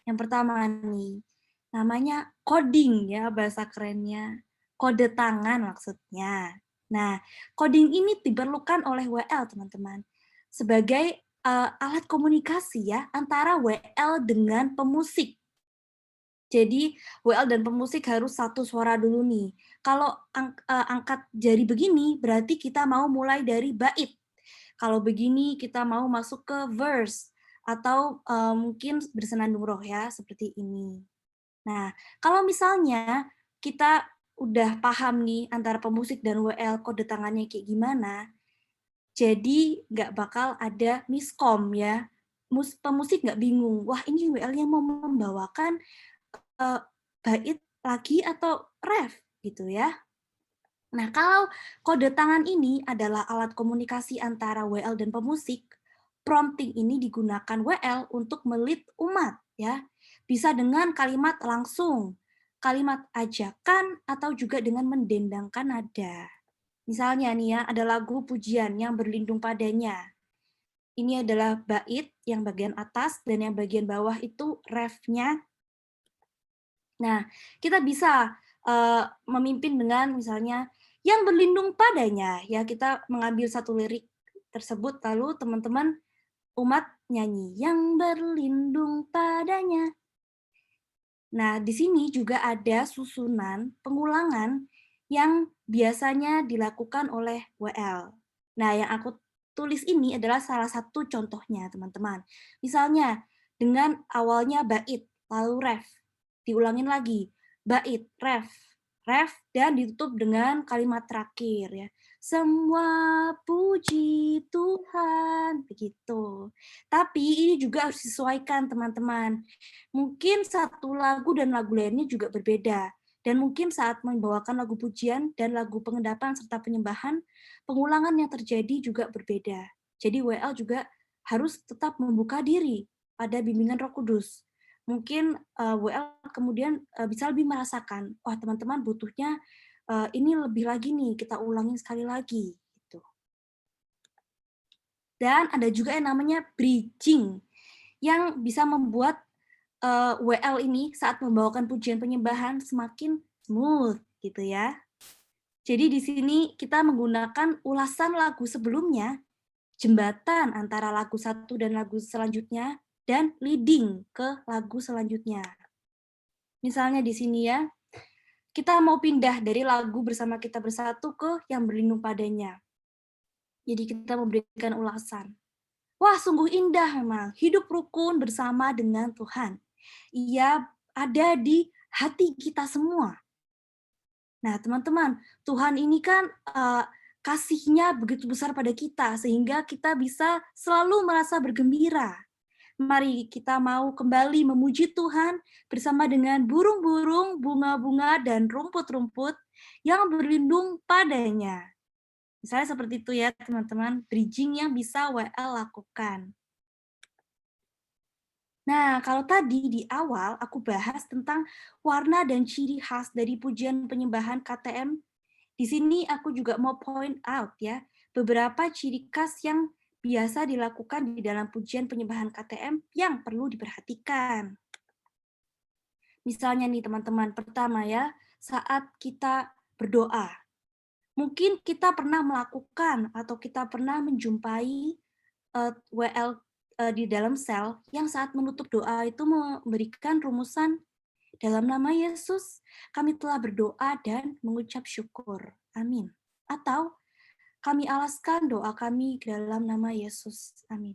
Yang pertama nih, namanya coding ya bahasa kerennya. Kode tangan maksudnya. Nah, coding ini diperlukan oleh WL, teman-teman, sebagai alat komunikasi ya antara WL dengan pemusik. Jadi WL dan pemusik harus satu suara dulu nih. Kalau angkat jari begini, berarti kita mau mulai dari bait. Kalau begini, kita mau masuk ke verse. Atau mungkin bersenandung roh ya, seperti ini. Nah, kalau misalnya kita udah paham nih antara pemusik dan WL kode tangannya kayak gimana, jadi nggak bakal ada miskom ya. Pemusik nggak bingung, wah ini WL-nya mau membawakan bait lagi atau ref gitu ya. Nah, kalau kode tangan ini adalah alat komunikasi antara WL dan pemusik, prompting ini digunakan WL untuk melit umat ya. Bisa dengan kalimat langsung, kalimat ajakan atau juga dengan mendendangkan nada. Misalnya nih ya, ada lagu pujian yang berlindung padanya. Ini adalah bait yang bagian atas dan yang bagian bawah itu refnya. Nah, kita bisa memimpin dengan misalnya yang berlindung padanya, ya kita mengambil satu lirik tersebut lalu teman-teman umat nyanyi yang berlindung padanya. Nah, di sini juga ada susunan pengulangan yang biasanya dilakukan oleh WL. Nah, yang aku tulis ini adalah salah satu contohnya, teman-teman. Misalnya dengan awalnya bait, lalu ref. Diulangin lagi, bait, ref, dan ditutup dengan kalimat terakhir ya. Semua puji Tuhan, begitu. Tapi ini juga harus disesuaikan teman-teman. Mungkin satu lagu dan lagu lainnya juga berbeda. Dan mungkin saat membawakan lagu pujian dan lagu pengendapan serta penyembahan, pengulangan yang terjadi juga berbeda. Jadi WL juga harus tetap membuka diri pada bimbingan Roh Kudus. Mungkin WL kemudian bisa lebih merasakan, wah teman-teman butuhnya ini lebih lagi nih, kita ulangin sekali lagi. Gitu. Dan ada juga yang namanya bridging, yang bisa membuat WL ini saat membawakan pujian penyembahan semakin smooth gitu ya. Jadi di sini kita menggunakan ulasan lagu sebelumnya, jembatan antara lagu satu dan lagu selanjutnya, dan leading ke lagu selanjutnya. Misalnya di sini ya, kita mau pindah dari lagu Bersama Kita Bersatu ke Yang Berlindung Padanya. Jadi kita memberikan ulasan. Wah, sungguh indah memang, hidup rukun bersama dengan Tuhan. Ia ada di hati kita semua. Nah, teman-teman, Tuhan ini kan kasih-Nya begitu besar pada kita, sehingga kita bisa selalu merasa bergembira. Mari kita mau kembali memuji Tuhan bersama dengan burung-burung, bunga-bunga, dan rumput-rumput yang berlindung padanya. Misalnya seperti itu ya, teman-teman, bridging yang bisa WL lakukan. Nah, kalau tadi di awal aku bahas tentang warna dan ciri khas dari pujian penyembahan KTM, di sini aku juga mau point out ya, beberapa ciri khas yang biasa dilakukan di dalam pujian penyembahan KTM yang perlu diperhatikan. Misalnya nih teman-teman, pertama ya, saat kita berdoa. Mungkin kita pernah melakukan atau kita pernah menjumpai WL di dalam sel yang saat menutup doa itu memberikan rumusan dalam nama Yesus kami telah berdoa dan mengucap syukur. Amin. Atau kami alaskan doa kami ke dalam nama Yesus. Amin.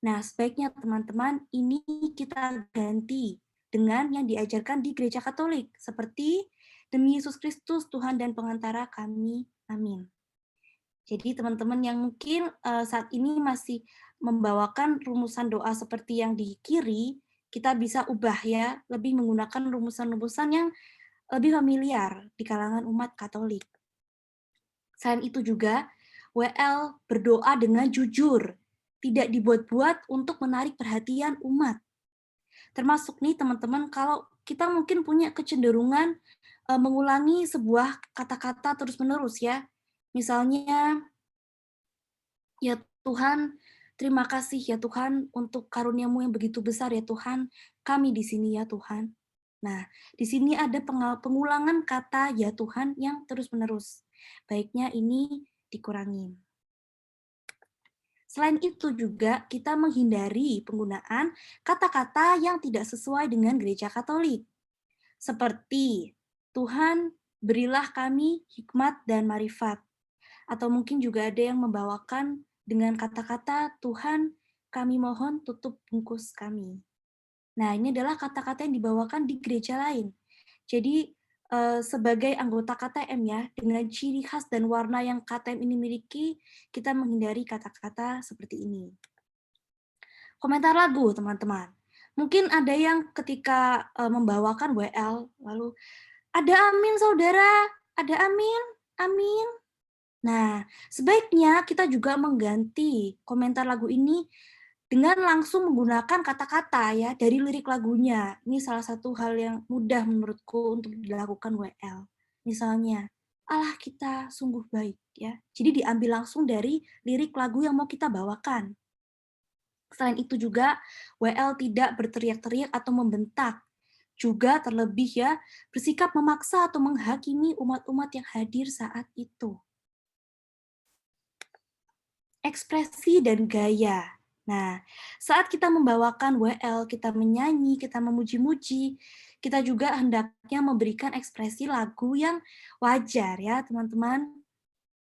Nah, sebaiknya teman-teman ini kita ganti dengan yang diajarkan di Gereja Katolik, seperti demi Yesus Kristus, Tuhan dan pengantara kami. Amin. Jadi teman-teman yang mungkin saat ini masih membawakan rumusan doa seperti yang di kiri, kita bisa ubah ya, lebih menggunakan rumusan-rumusan yang lebih familiar di kalangan umat Katolik. Selain itu juga, WL berdoa dengan jujur, tidak dibuat-buat untuk menarik perhatian umat. Termasuk nih teman-teman, kalau kita mungkin punya kecenderungan mengulangi sebuah kata-kata terus-menerus ya. Misalnya, ya Tuhan, terima kasih ya Tuhan untuk karunia-Mu yang begitu besar ya Tuhan, kami di sini ya Tuhan. Nah, di sini ada pengulangan kata ya Tuhan yang terus-menerus. Baiknya ini dikurangin. Selain itu juga kita menghindari penggunaan kata-kata yang tidak sesuai dengan Gereja Katolik. Seperti, Tuhan berilah kami hikmat dan marifat. Atau mungkin juga ada yang membawakan dengan kata-kata, Tuhan kami mohon tutup bungkus kami. Nah, ini adalah kata-kata yang dibawakan di gereja lain. Jadi, sebagai anggota KTM ya, dengan ciri khas dan warna yang KTM ini miliki, kita menghindari kata-kata seperti ini. Komentar lagu, teman-teman. Mungkin ada yang ketika membawakan WL, lalu, ada amin saudara, ada amin, amin. Nah, sebaiknya kita juga mengganti komentar lagu ini dengan langsung menggunakan kata-kata ya dari lirik lagunya. Ini salah satu hal yang mudah menurutku untuk dilakukan WL. Misalnya, Allah kita sungguh baik ya. Jadi diambil langsung dari lirik lagu yang mau kita bawakan. Selain itu juga WL tidak berteriak-teriak atau membentak. Juga terlebih ya bersikap memaksa atau menghakimi umat-umat yang hadir saat itu. Ekspresi dan gaya. Nah, saat kita membawakan WL, kita menyanyi, kita memuji-muji, kita juga hendaknya memberikan ekspresi lagu yang wajar ya, teman-teman.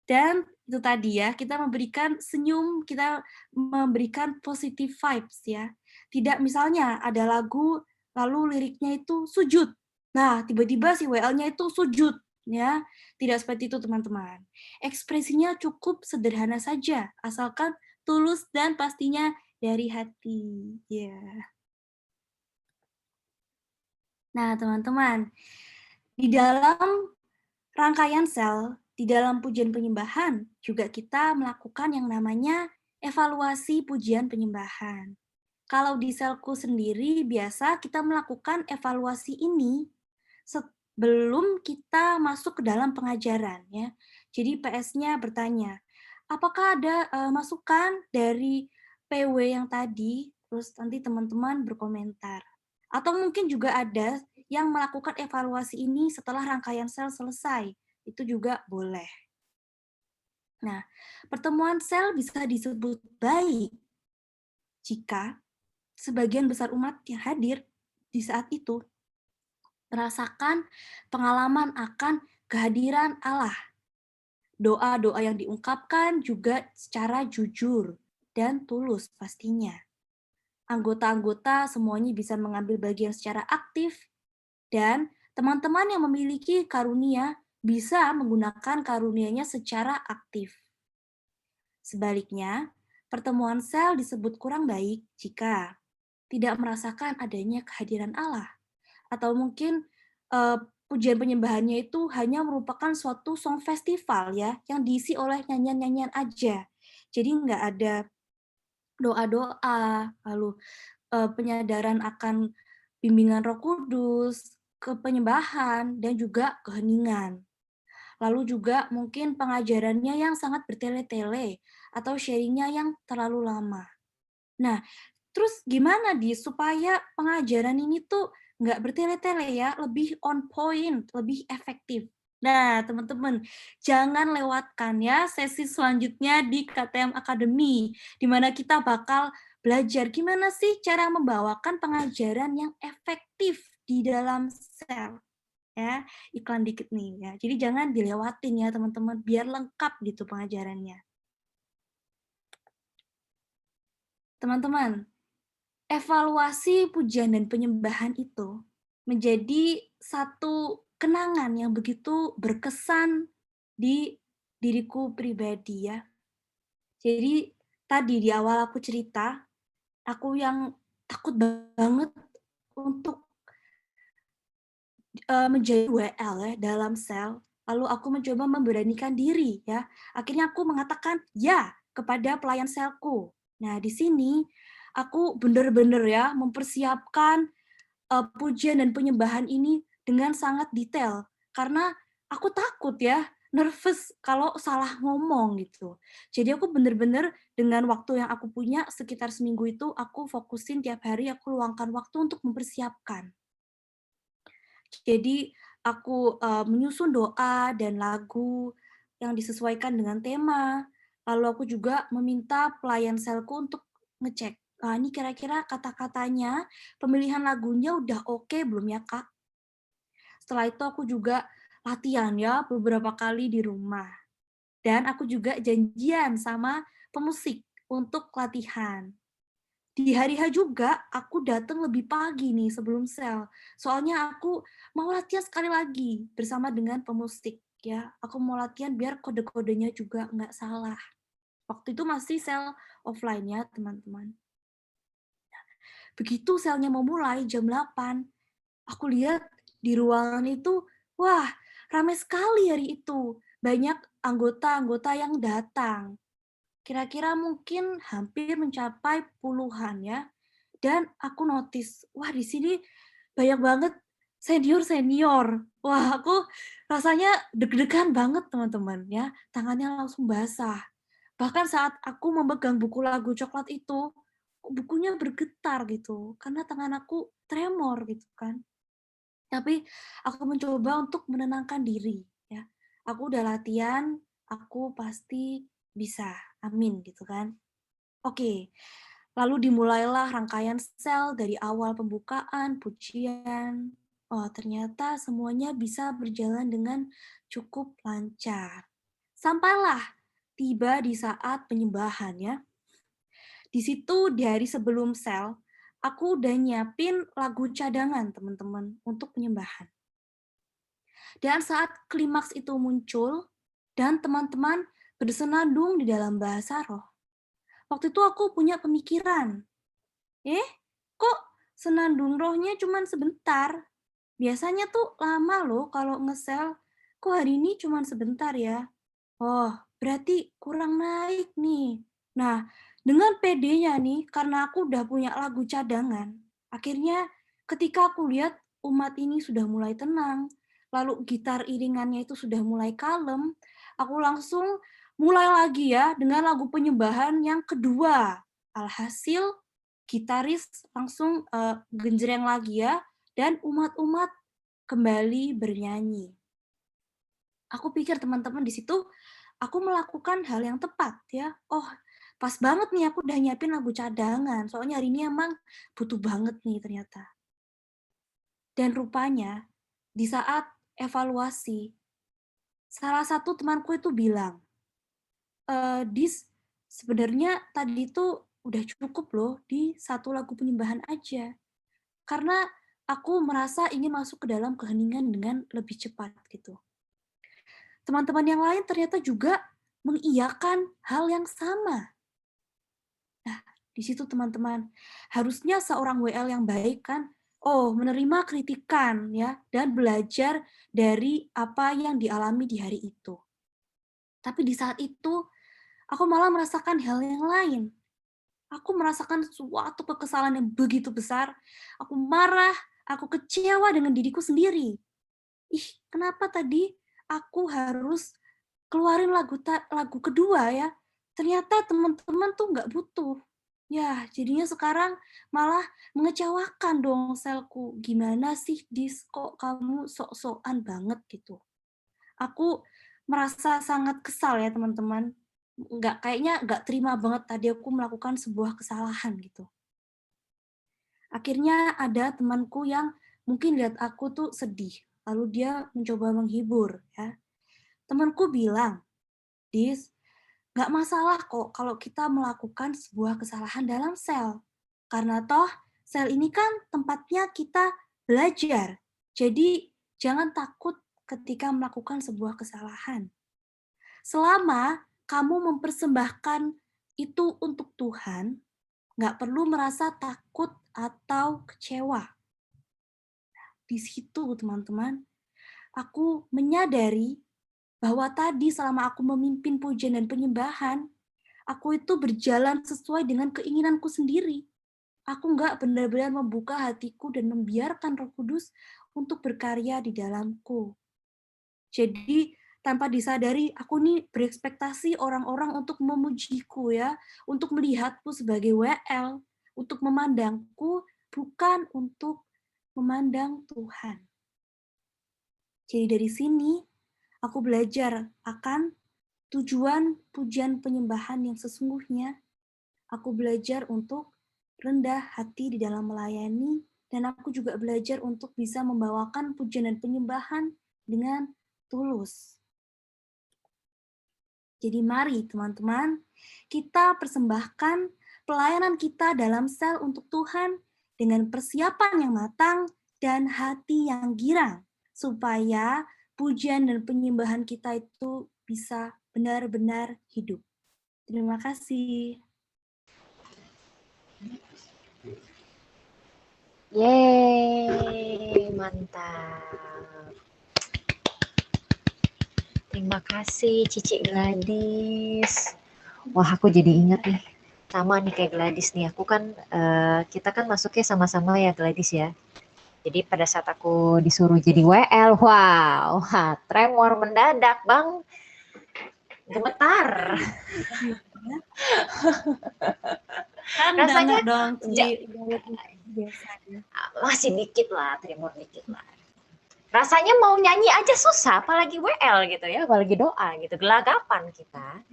Dan itu tadi ya, kita memberikan senyum, kita memberikan positive vibes ya. Tidak misalnya ada lagu, lalu liriknya itu sujud. Nah, tiba-tiba si WL-nya itu sujud. Ya, tidak seperti itu teman-teman. Ekspresinya cukup sederhana saja, asalkan tulus dan pastinya dari hati. Ya. Nah, teman-teman, di dalam rangkaian sel, di dalam pujian penyembahan, juga kita melakukan yang namanya evaluasi pujian penyembahan. Kalau di selku sendiri, biasa kita melakukan evaluasi ini sebelum kita masuk ke dalam pengajaran ya. Jadi PS-nya bertanya, apakah ada masukan dari PW yang tadi? Terus nanti teman-teman berkomentar. Atau mungkin juga ada yang melakukan evaluasi ini setelah rangkaian sel selesai. Itu juga boleh. Nah, pertemuan sel bisa disebut baik jika sebagian besar umat yang hadir di saat itu merasakan pengalaman akan kehadiran Allah. Doa-doa yang diungkapkan juga secara jujur dan tulus pastinya. Anggota-anggota semuanya bisa mengambil bagian secara aktif, dan teman-teman yang memiliki karunia bisa menggunakan karunia-nya secara aktif. Sebaliknya, pertemuan sel disebut kurang baik jika tidak merasakan adanya kehadiran Allah. Atau mungkin pujian penyembahannya itu hanya merupakan suatu song festival ya, yang diisi oleh nyanyian-nyanyian aja. Jadi nggak ada doa-doa, lalu penyadaran akan bimbingan Roh Kudus, kepenyembahan, dan juga keheningan. Lalu juga mungkin pengajarannya yang sangat bertele-tele, atau sharingnya yang terlalu lama. Nah, terus gimana supaya pengajaran ini tuh nggak bertele-tele ya, lebih on point, lebih efektif. Nah, teman-teman, jangan lewatkan ya sesi selanjutnya di KTM Academy, di mana kita bakal belajar gimana sih cara membawakan pengajaran yang efektif di dalam sel. ya, iklan dikit nih ya. Jadi jangan dilewatin ya teman-teman, biar lengkap gitu pengajarannya. Teman-teman, evaluasi pujian dan penyembahan itu menjadi satu kenangan yang begitu berkesan di diriku pribadi ya. Jadi tadi di awal aku cerita, aku yang takut banget untuk menjadi WL ya dalam sel, lalu aku mencoba memberanikan diri ya. Akhirnya aku mengatakan ya kepada pelayan selku. Nah, di sini aku benar-benar ya mempersiapkan pujian dan penyembahan ini dengan sangat detail karena aku takut ya, nervous kalau salah ngomong gitu. Jadi aku benar-benar dengan waktu yang aku punya sekitar seminggu itu aku fokusin tiap hari, aku luangkan waktu untuk mempersiapkan. Jadi aku menyusun doa dan lagu yang disesuaikan dengan tema. Lalu aku juga meminta pelayan selku untuk ngecek, ini kira-kira kata-katanya, pemilihan lagunya udah oke belum ya, Kak? Setelah itu aku juga latihan ya beberapa kali di rumah. Dan aku juga janjian sama pemusik untuk latihan. Di hari H juga aku datang lebih pagi nih sebelum sel. Soalnya aku mau latihan sekali lagi bersama dengan pemusik ya. Aku mau latihan biar kode-kodenya juga nggak salah. Waktu itu masih sel offline ya teman-teman. Begitu selnya mau mulai jam 8, aku lihat di ruangan itu, wah ramai sekali hari itu. Banyak anggota-anggota yang datang. Kira-kira mungkin hampir mencapai puluhan ya. Dan aku notice, wah di sini banyak banget senior-senior. Wah, aku rasanya deg-degan banget teman-teman ya. Tangannya langsung basah. Bahkan saat aku memegang buku lagu coklat itu, bukunya bergetar gitu. Karena tangan aku tremor gitu kan. Tapi aku mencoba untuk menenangkan diri ya. Aku udah latihan, aku pasti bisa. Amin gitu kan. Oke. Lalu dimulailah rangkaian sel dari awal pembukaan, pujian. Oh, ternyata semuanya bisa berjalan dengan cukup lancar. Sampailah tiba di saat penyembahan ya. Di situ di hari sebelum sel, aku udah nyiapin lagu cadangan teman-teman untuk penyembahan. Dan saat klimaks itu muncul, dan teman-teman bersenandung di dalam bahasa roh, waktu itu aku punya pemikiran, kok senandung rohnya cuma sebentar? Biasanya tuh lama loh kalau ngesel, kok hari ini cuma sebentar ya? Oh, berarti kurang naik nih. Nah, dengan PD-nya nih, karena aku udah punya lagu cadangan, akhirnya ketika aku lihat umat ini sudah mulai tenang, lalu gitar iringannya itu sudah mulai kalem, aku langsung mulai lagi ya dengan lagu penyembahan yang kedua. Alhasil, gitaris langsung genjreng lagi ya, dan umat-umat kembali bernyanyi. Aku pikir teman-teman di situ aku melakukan hal yang tepat ya. Oh, pas banget nih aku udah nyiapin lagu cadangan. Soalnya hari ini emang butuh banget nih ternyata. Dan rupanya di saat evaluasi, salah satu temanku itu bilang, Dis, sebenarnya tadi itu udah cukup loh di satu lagu penyembahan aja. Karena aku merasa ingin masuk ke dalam keheningan dengan lebih cepat gitu. Teman-teman yang lain ternyata juga mengiyakan hal yang sama. Nah, di situ teman-teman, harusnya seorang WL yang baik kan, menerima kritikan ya dan belajar dari apa yang dialami di hari itu. Tapi di saat itu, aku malah merasakan hal yang lain. Aku merasakan suatu kekesalan yang begitu besar. Aku marah, aku kecewa dengan diriku sendiri. Kenapa tadi aku harus keluarin lagu kedua ya? Ternyata teman-teman tuh nggak butuh. Ya, jadinya sekarang malah mengecewakan dong selku. Gimana sih, Dis? Kok kamu sok-sokan banget gitu? Aku merasa sangat kesal ya, teman-teman. Kayaknya nggak terima banget tadi aku melakukan sebuah kesalahan gitu. Akhirnya ada temanku yang mungkin lihat aku tuh sedih. lalu dia mencoba menghibur. Ya. Temanku bilang, Dis, nggak masalah kok kalau kita melakukan sebuah kesalahan dalam sel. Karena toh sel ini kan tempatnya kita belajar. Jadi jangan takut ketika melakukan sebuah kesalahan. Selama kamu mempersembahkan itu untuk Tuhan, nggak perlu merasa takut atau kecewa. Di situ, teman-teman, aku menyadari bahwa tadi selama aku memimpin pujian dan penyembahan, aku itu berjalan sesuai dengan keinginanku sendiri. Aku nggak benar-benar membuka hatiku dan membiarkan Roh Kudus untuk berkarya di dalamku. Jadi tanpa disadari, aku nih berekspektasi orang-orang untuk memujiku ya, untuk melihatku sebagai WL, untuk memandangku, bukan untuk memandang Tuhan. Jadi dari sini, aku belajar akan tujuan pujian penyembahan yang sesungguhnya. Aku belajar untuk rendah hati di dalam melayani, dan aku juga belajar untuk bisa membawakan pujian dan penyembahan dengan tulus. Jadi mari teman-teman, kita persembahkan pelayanan kita dalam sel untuk Tuhan dengan persiapan yang matang dan hati yang girang, supaya pujian dan penyembahan kita itu bisa benar-benar hidup. Terima kasih. Yeay, mantap. Terima kasih Cici Gladys. Wah, aku jadi ingat nih. Sama nih kayak Gladys nih. Aku kan, kita kan masuknya sama-sama ya Gladys ya. Jadi pada saat aku disuruh jadi WL, wow, tremor mendadak bang. Gemetar. Kan Rasanya dong, masih dikit lah, tremor dikit lah. Rasanya mau nyanyi aja susah, apalagi WL gitu ya, apalagi doa gitu, gelagapan kita.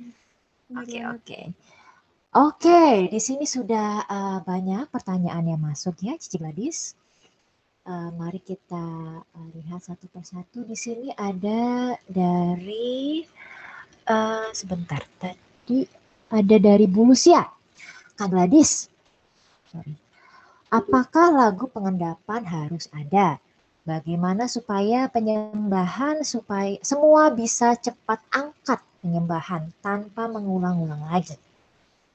Oke, di sini sudah banyak pertanyaan yang masuk ya, Cici Gladys. Mari kita lihat satu persatu. Di sini ada dari sebentar tadi ada dari Bu Lucia. Kak Gladys, apakah lagu pengendapan harus ada? Bagaimana supaya penyembahan, supaya semua bisa cepat angkat penyembahan tanpa mengulang-ulang lagi?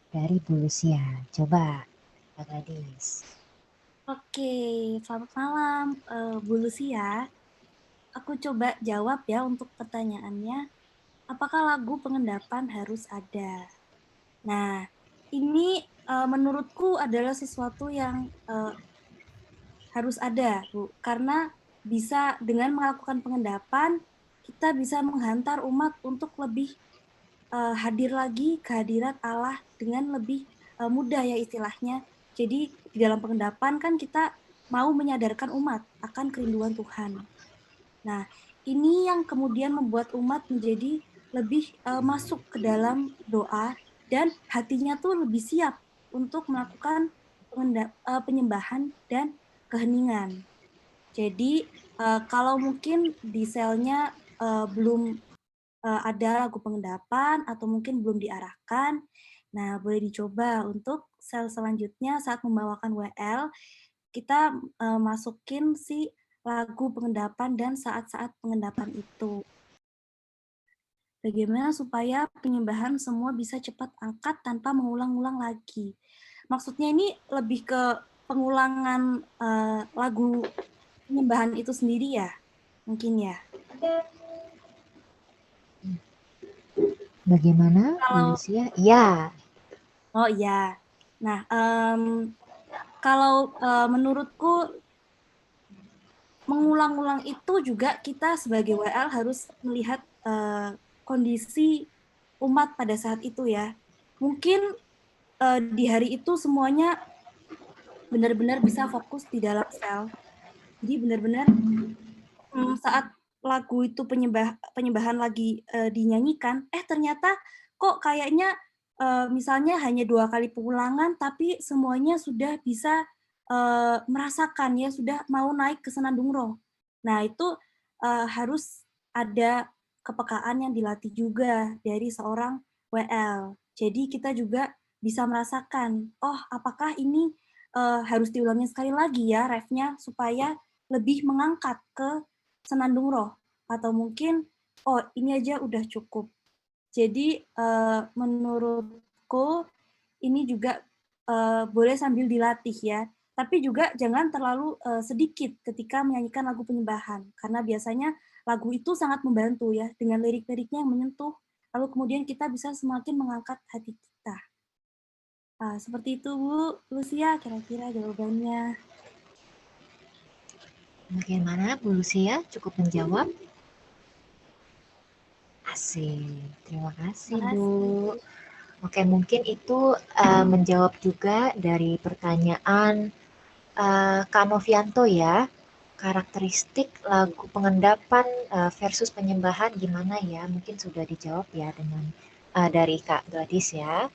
Dari Bu Lucia. Coba, Kak Gladys. Oke, selamat malam Bu Lucia. Aku coba jawab ya untuk pertanyaannya. Apakah lagu pengendapan harus ada? Nah, ini menurutku adalah sesuatu yang harus ada, Bu. Karena bisa dengan melakukan pengendapan, kita bisa menghantar umat untuk lebih hadir lagi kehadirat Allah dengan lebih mudah ya istilahnya. Jadi di dalam pengendapan kan kita mau menyadarkan umat akan kerinduan Tuhan. Nah, ini yang kemudian membuat umat menjadi lebih masuk ke dalam doa dan hatinya tuh lebih siap untuk melakukan penyembahan dan keheningan. Jadi kalau mungkin di selnya belum ada lagu pengendapan atau mungkin belum diarahkan, nah boleh dicoba untuk sel selanjutnya saat membawakan WL, kita masukin si lagu pengendapan dan saat-saat pengendapan itu. Bagaimana supaya penyembahan semua bisa cepat angkat tanpa mengulang-ulang lagi. Maksudnya ini lebih ke pengulangan lagu penyembahan itu sendiri ya, mungkin ya. Bagaimana, Bu Lucia? Iya. Oh iya. Nah, kalau menurutku mengulang-ulang itu juga kita sebagai WL harus melihat kondisi umat pada saat itu ya. Mungkin di hari itu semuanya benar-benar bisa fokus di dalam sel. Jadi benar-benar saat lagu itu penyembahan lagi dinyanyikan, ternyata kok kayaknya misalnya hanya 2 kali pengulangan, tapi semuanya sudah bisa merasakan ya, sudah mau naik ke senandung roh. Nah itu harus ada kepekaan yang dilatih juga dari seorang WL. Jadi kita juga bisa merasakan, oh apakah ini harus diulangi sekali lagi ya refnya supaya lebih mengangkat ke senandung roh, atau mungkin oh ini aja udah cukup. Jadi menurutku ini juga boleh sambil dilatih ya, tapi juga jangan terlalu sedikit ketika menyanyikan lagu penyembahan, karena biasanya lagu itu sangat membantu ya, dengan lirik-liriknya yang menyentuh, lalu kemudian kita bisa semakin mengangkat hati kita. Seperti itu Bu Lucia, kira-kira jawabannya. Bagaimana Bu Lucia? Cukup menjawab? Asik, terima kasih Bu. Oke, mungkin itu menjawab juga dari pertanyaan Kak Novianto ya. Karakteristik lagu pengendapan versus penyembahan gimana ya? Mungkin sudah dijawab ya dengan dari Kak Gladys ya.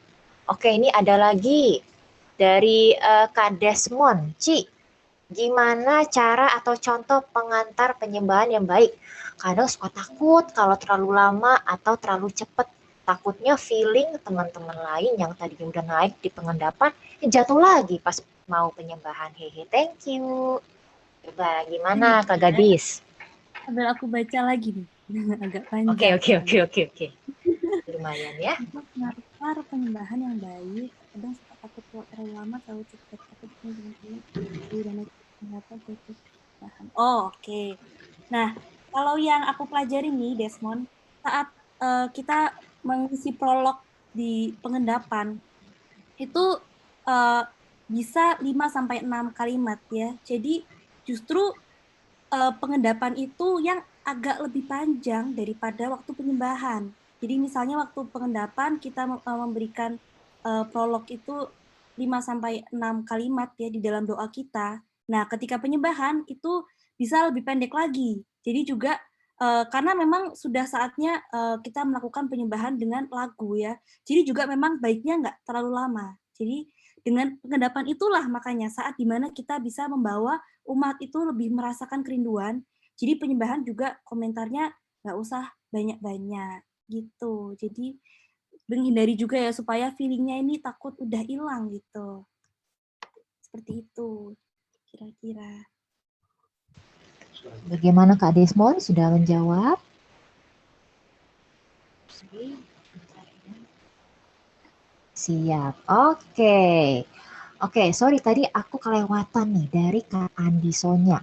Oke, ini ada lagi dari Kak Desmond. Ci, gimana cara atau contoh pengantar penyembahan yang baik? Kadang suka takut kalau terlalu lama atau terlalu cepat. Takutnya feeling teman-teman lain yang tadinya udah naik di pengendapan, jatuh lagi pas mau penyembahan. Hehe, thank you. Coba gimana Kak Gadis? Sambil aku baca lagi nih, agak panjang. Oke. Lumayan ya. Untuk mengatur penyembahan yang baik, kadang suka takut kalau terlalu lama, terlalu cepat, takut dan oke. Nah, kalau yang aku pelajari nih, Desmond, saat kita mengisi prolog di pengendapan, itu bisa 5-6 kalimat ya. Jadi justru pengendapan itu yang agak lebih panjang daripada waktu penyembahan. Jadi misalnya waktu pengendapan kita memberikan prolog itu 5-6 kalimat ya di dalam doa kita. Nah, ketika penyembahan itu bisa lebih pendek lagi. Jadi juga karena memang sudah saatnya kita melakukan penyembahan dengan lagu ya. Jadi juga memang baiknya nggak terlalu lama. Jadi dengan pengendapan itulah makanya saat dimana kita bisa membawa umat itu lebih merasakan kerinduan. Jadi penyembahan juga komentarnya nggak usah banyak-banyak gitu. Jadi menghindari juga ya supaya feelingnya ini takut udah hilang gitu. Seperti itu kira-kira. Bagaimana Kak Desmond? Sudah menjawab? Siap. Oke, sorry tadi aku kelewatan nih dari Kak Andi Sonya.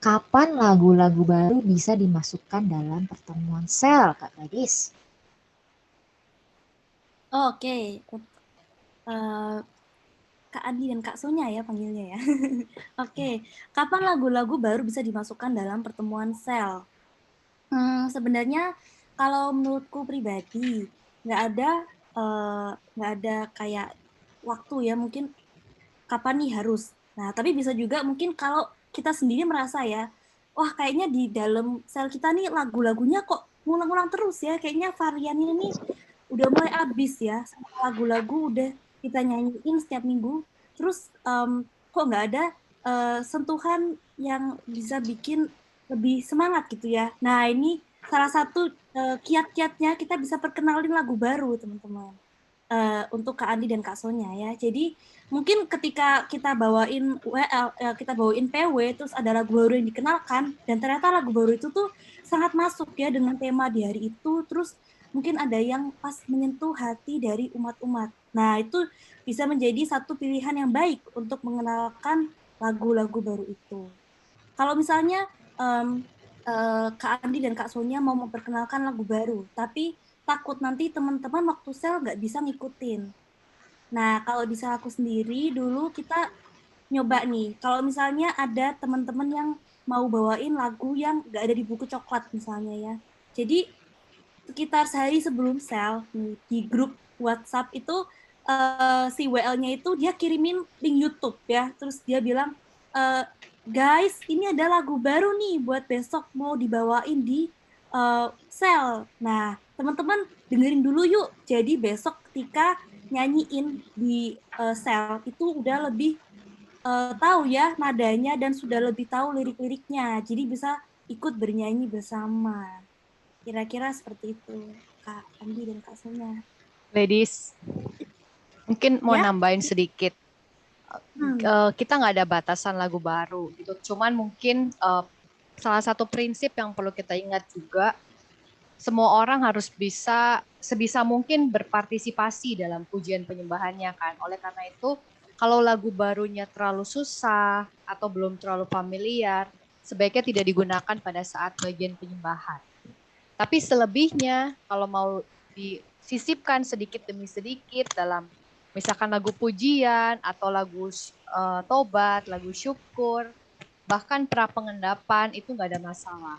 Kapan lagu-lagu baru bisa dimasukkan dalam pertemuan sel, Kak Gadis? Oke. Kak Andi dan Kak Sonya ya panggilnya ya. Oke, kapan lagu-lagu baru bisa dimasukkan dalam pertemuan sel? Sebenarnya kalau menurutku pribadi nggak ada kayak waktu ya, mungkin kapan nih harus. Nah, tapi bisa juga mungkin kalau kita sendiri merasa ya, wah kayaknya di dalam sel kita nih lagu-lagunya kok ngulang-ngulang terus ya, kayaknya variannya nih udah mulai habis ya, lagu-lagu udah kita nyanyiin setiap minggu, terus kok nggak ada sentuhan yang bisa bikin lebih semangat gitu ya. Nah ini salah satu kiat-kiatnya kita bisa perkenalin lagu baru teman-teman. Untuk Kak Andi dan Kak Sonya ya. Jadi mungkin ketika kita bawain WL, kita bawain PW, terus ada lagu baru yang dikenalkan, dan ternyata lagu baru itu tuh sangat masuk ya dengan tema di hari itu, terus mungkin ada yang pas menyentuh hati dari umat-umat. Nah itu bisa menjadi satu pilihan yang baik untuk mengenalkan lagu-lagu baru itu. Kalau misalnya Kak Andi dan Kak Sonya mau memperkenalkan lagu baru, tapi takut nanti teman-teman waktu sel nggak bisa ngikutin. Nah, kalau di sel aku sendiri, dulu kita nyoba nih, kalau misalnya ada teman-teman yang mau bawain lagu yang nggak ada di buku coklat misalnya ya. Jadi, sekitar sehari sebelum sel, di grup WhatsApp itu, si WL-nya itu dia kirimin link YouTube ya, terus dia bilang, guys, ini ada lagu baru nih buat besok mau dibawain di sel. Nah, teman-teman dengerin dulu yuk. Jadi besok ketika nyanyiin di sel itu udah lebih tahu ya nadanya dan sudah lebih tahu lirik-liriknya. Jadi bisa ikut bernyanyi bersama. Kira-kira seperti itu, Kak Andi dan Kak Sonia. Ladies, mungkin mau Ya? nambahin sedikit. Hmm. Kita nggak ada batasan lagu baru gitu. Cuman mungkin salah satu prinsip yang perlu kita ingat juga, semua orang harus bisa sebisa mungkin berpartisipasi dalam pujian penyembahannya kan. Oleh karena itu, kalau lagu barunya terlalu susah atau belum terlalu familiar, sebaiknya tidak digunakan pada saat bagian penyembahan. Tapi selebihnya, kalau mau disisipkan sedikit demi sedikit dalam misalkan lagu pujian atau lagu tobat, lagu syukur, bahkan prapengendapan itu nggak ada masalah.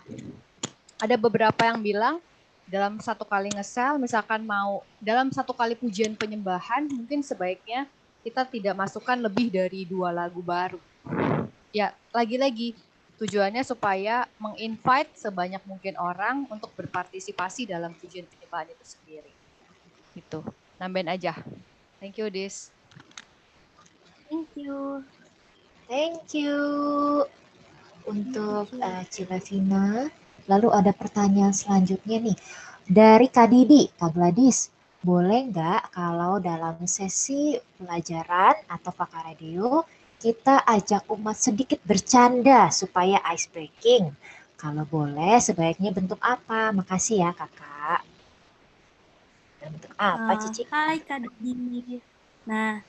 Ada beberapa yang bilang dalam satu kali ngesel, misalkan mau dalam satu kali pujian penyembahan, mungkin sebaiknya kita tidak masukkan lebih dari 2 lagu baru. Ya, lagi-lagi tujuannya supaya menginvite sebanyak mungkin orang untuk berpartisipasi dalam pujian penyembahan itu sendiri. Gitu. Nambahin aja. Thank you, Dis. Thank you. Thank you untuk Cilavina. Lalu ada pertanyaan selanjutnya nih dari Kak Didi, Kak Gladys. Boleh nggak kalau dalam sesi pelajaran atau Fakar Radio kita ajak umat sedikit bercanda supaya ice breaking? Kalau boleh, sebaiknya bentuk apa? Makasih ya kakak. Bentuk apa, Cici? Hai Kak Didi. Nah,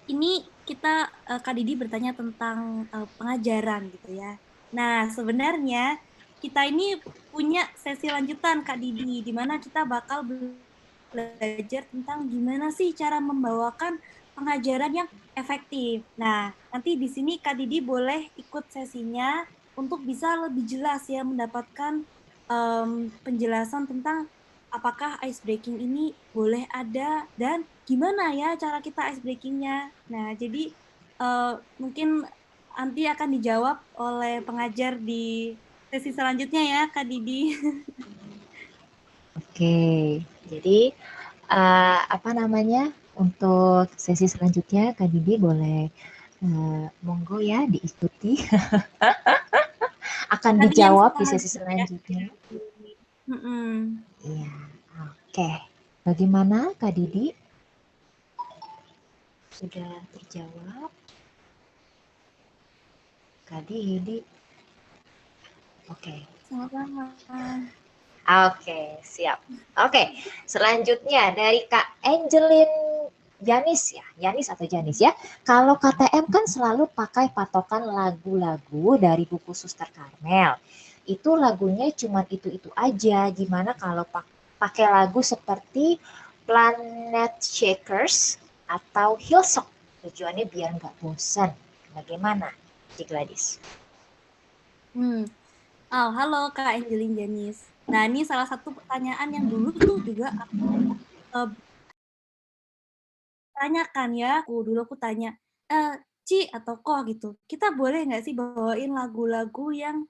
ini kita Kak Didi bertanya tentang pengajaran gitu ya. Nah, sebenarnya kita ini punya sesi lanjutan Kak Didi, di mana kita bakal belajar tentang gimana sih cara membawakan pengajaran yang efektif. Nah, nanti di sini Kak Didi boleh ikut sesinya untuk bisa lebih jelas ya mendapatkan penjelasan tentang apakah ice breaking ini boleh ada dan gimana ya cara kita ice breakingnya. Nah, jadi mungkin nanti akan dijawab oleh pengajar di sesi selanjutnya ya, Kak Didi. Oke, jadi apa namanya, untuk sesi selanjutnya Kak Didi boleh monggo ya diikuti. Akan Nanti yang dijawab di sama sesi juga ya. selanjutnya. Mm-mm. Iya, oke. Bagaimana Kak Didi? Sudah terjawab? Kak Didi? Oke. Sama-sama. Oke, siap. Oke, selanjutnya dari Kak Angelin Yanis ya, Yanis atau Janis ya. Kalau KTM kan selalu pakai patokan lagu-lagu dari buku Suster Karmel. Itu lagunya cuma itu-itu aja. Gimana kalau pakai lagu seperti Planet Shakers atau Hillsong? Tujuannya biar nggak bosan. Bagaimana, Cik Gladys? Oh, halo Kak Angelin Janis. Nah, ini salah satu pertanyaan yang dulu tuh juga aku tanyakan ya. Dulu aku tanya, Ci atau Koh gitu, kita boleh nggak sih bawain lagu-lagu yang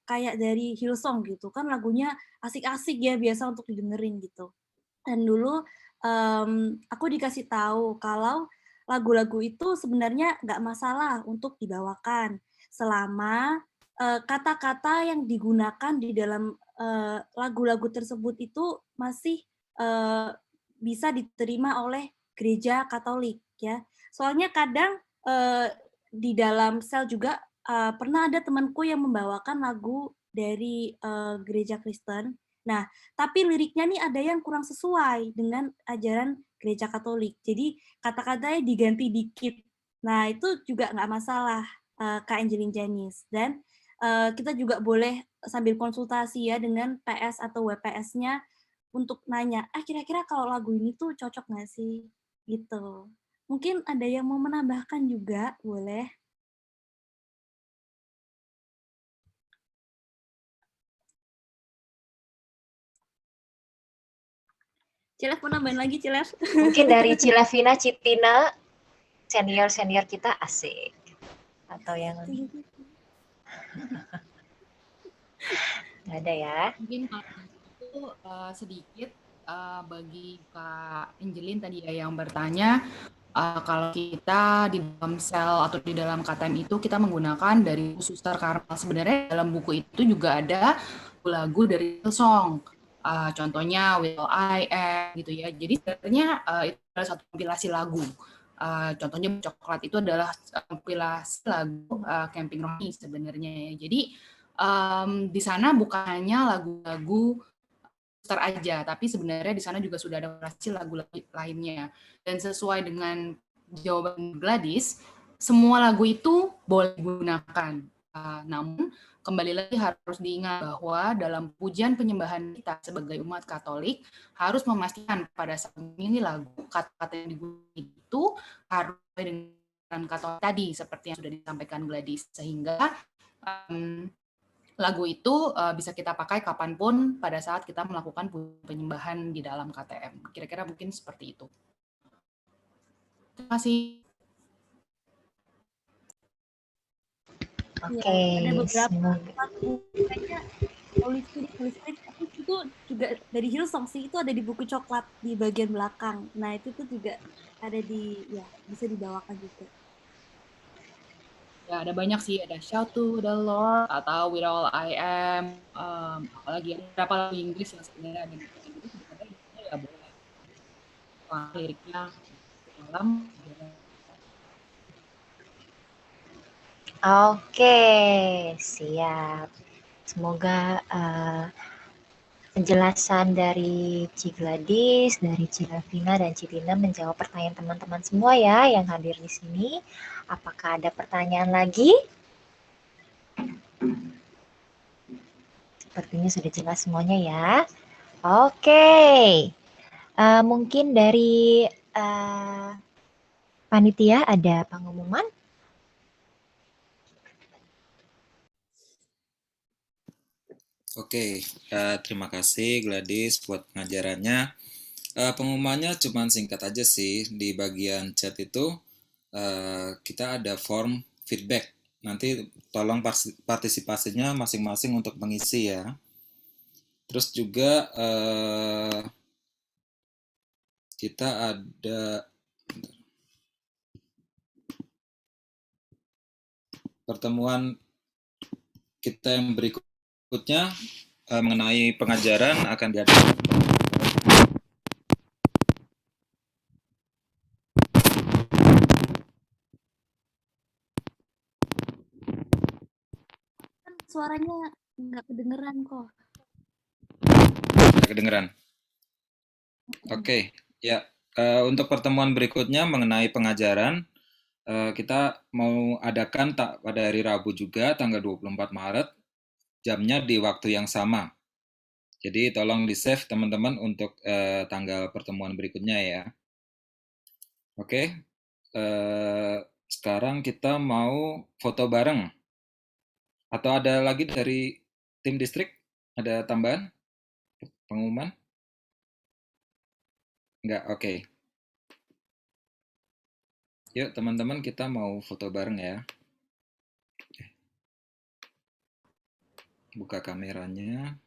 kayak dari Hillsong gitu? Kan lagunya asik-asik ya, biasa untuk didengerin gitu. Dan dulu aku dikasih tahu kalau lagu-lagu itu sebenarnya nggak masalah untuk dibawakan selama kata-kata yang digunakan di dalam lagu-lagu tersebut itu masih bisa diterima oleh gereja Katolik ya. Soalnya kadang di dalam sel juga pernah ada temanku yang membawakan lagu dari gereja Kristen. Nah, tapi liriknya nih ada yang kurang sesuai dengan ajaran gereja Katolik. Jadi kata-katanya diganti dikit. Nah, itu juga nggak masalah, Kak Angelin Janis. Dan kita juga boleh sambil konsultasi ya dengan PS atau WPS-nya untuk nanya, kira-kira kalau lagu ini tuh cocok nggak sih? Gitu. Mungkin ada yang mau menambahkan juga, boleh? Cilef mau nambahin lagi, Cilef? Mungkin dari Cilavina, Citina, senior-senior kita asik. Atau yang lain? Nggak ada ya? Mungkin kalau itu sedikit bagi Kak Angelin tadi ya yang bertanya, Kalau kita di dalam sel atau di dalam KTM itu kita menggunakan dari Suster Carmel. Sebenarnya dalam buku itu juga ada lagu dari Hillsong. Contohnya Will I Am gitu ya. Jadi sebenarnya itu adalah satu kompilasi lagu. Contohnya Coklat itu adalah kompilasi lagu Camping Ronnie sebenarnya ya. Jadi di sana bukan hanya lagu-lagu Suster aja, tapi sebenarnya di sana juga sudah ada variasi lagu lainnya. Dan sesuai dengan jawaban Gladys, semua lagu itu boleh digunakan. Namun kembali lagi harus diingat bahwa dalam pujian penyembahan kita sebagai umat Katolik harus memastikan pada saat memilih lagu, kata-kata yang digunakan itu harus sesuai dengan kata tadi seperti yang sudah disampaikan Gladys, sehingga lagu itu bisa kita pakai kapanpun pada saat kita melakukan penyembahan di dalam KTM. Kira-kira mungkin seperti itu. Terima kasih. Oke, Ada beberapa semoga. lagu kayaknya Holy Spirit itu juga dari Hillsong sih, itu ada di buku coklat di bagian belakang. Nah itu tuh juga ada di, ya bisa dibawakan juga. Ya, ada banyak sih, ada Shout to the Lord atau With All I Am, apalagi ada beberapa lagu Inggris yang sebenarnya ada di Inggris, sebenarnya ya boleh liriknya dalam. Oke, siap. Semoga penjelasan dari Ci Gladys, dari Ci Ravina, dan Ci Tina menjawab pertanyaan teman-teman semua ya yang hadir di sini. Apakah ada pertanyaan lagi? Sepertinya sudah jelas semuanya ya. Oke, mungkin dari panitia ada pengumuman? Oke, terima kasih Gladys buat pengajarannya. Pengumumannya cuma singkat aja sih. Di bagian chat itu kita ada form feedback. Nanti tolong partisipasinya masing-masing untuk mengisi ya. Terus juga kita ada pertemuan kita yang berikutnya mengenai pengajaran akan diadakan. Suaranya nggak kedengeran kok. Nggak kedengeran. Oke, ya. Untuk pertemuan berikutnya mengenai pengajaran, kita mau adakan pada hari Rabu juga, tanggal 24 Maret, jamnya di waktu yang sama. Jadi tolong di-save teman-teman untuk tanggal pertemuan berikutnya ya. Oke, sekarang kita mau foto bareng. Atau ada lagi dari tim distrik? Ada tambahan? Pengumuman? Enggak, oke. Yuk teman-teman kita mau foto bareng ya. Buka kameranya.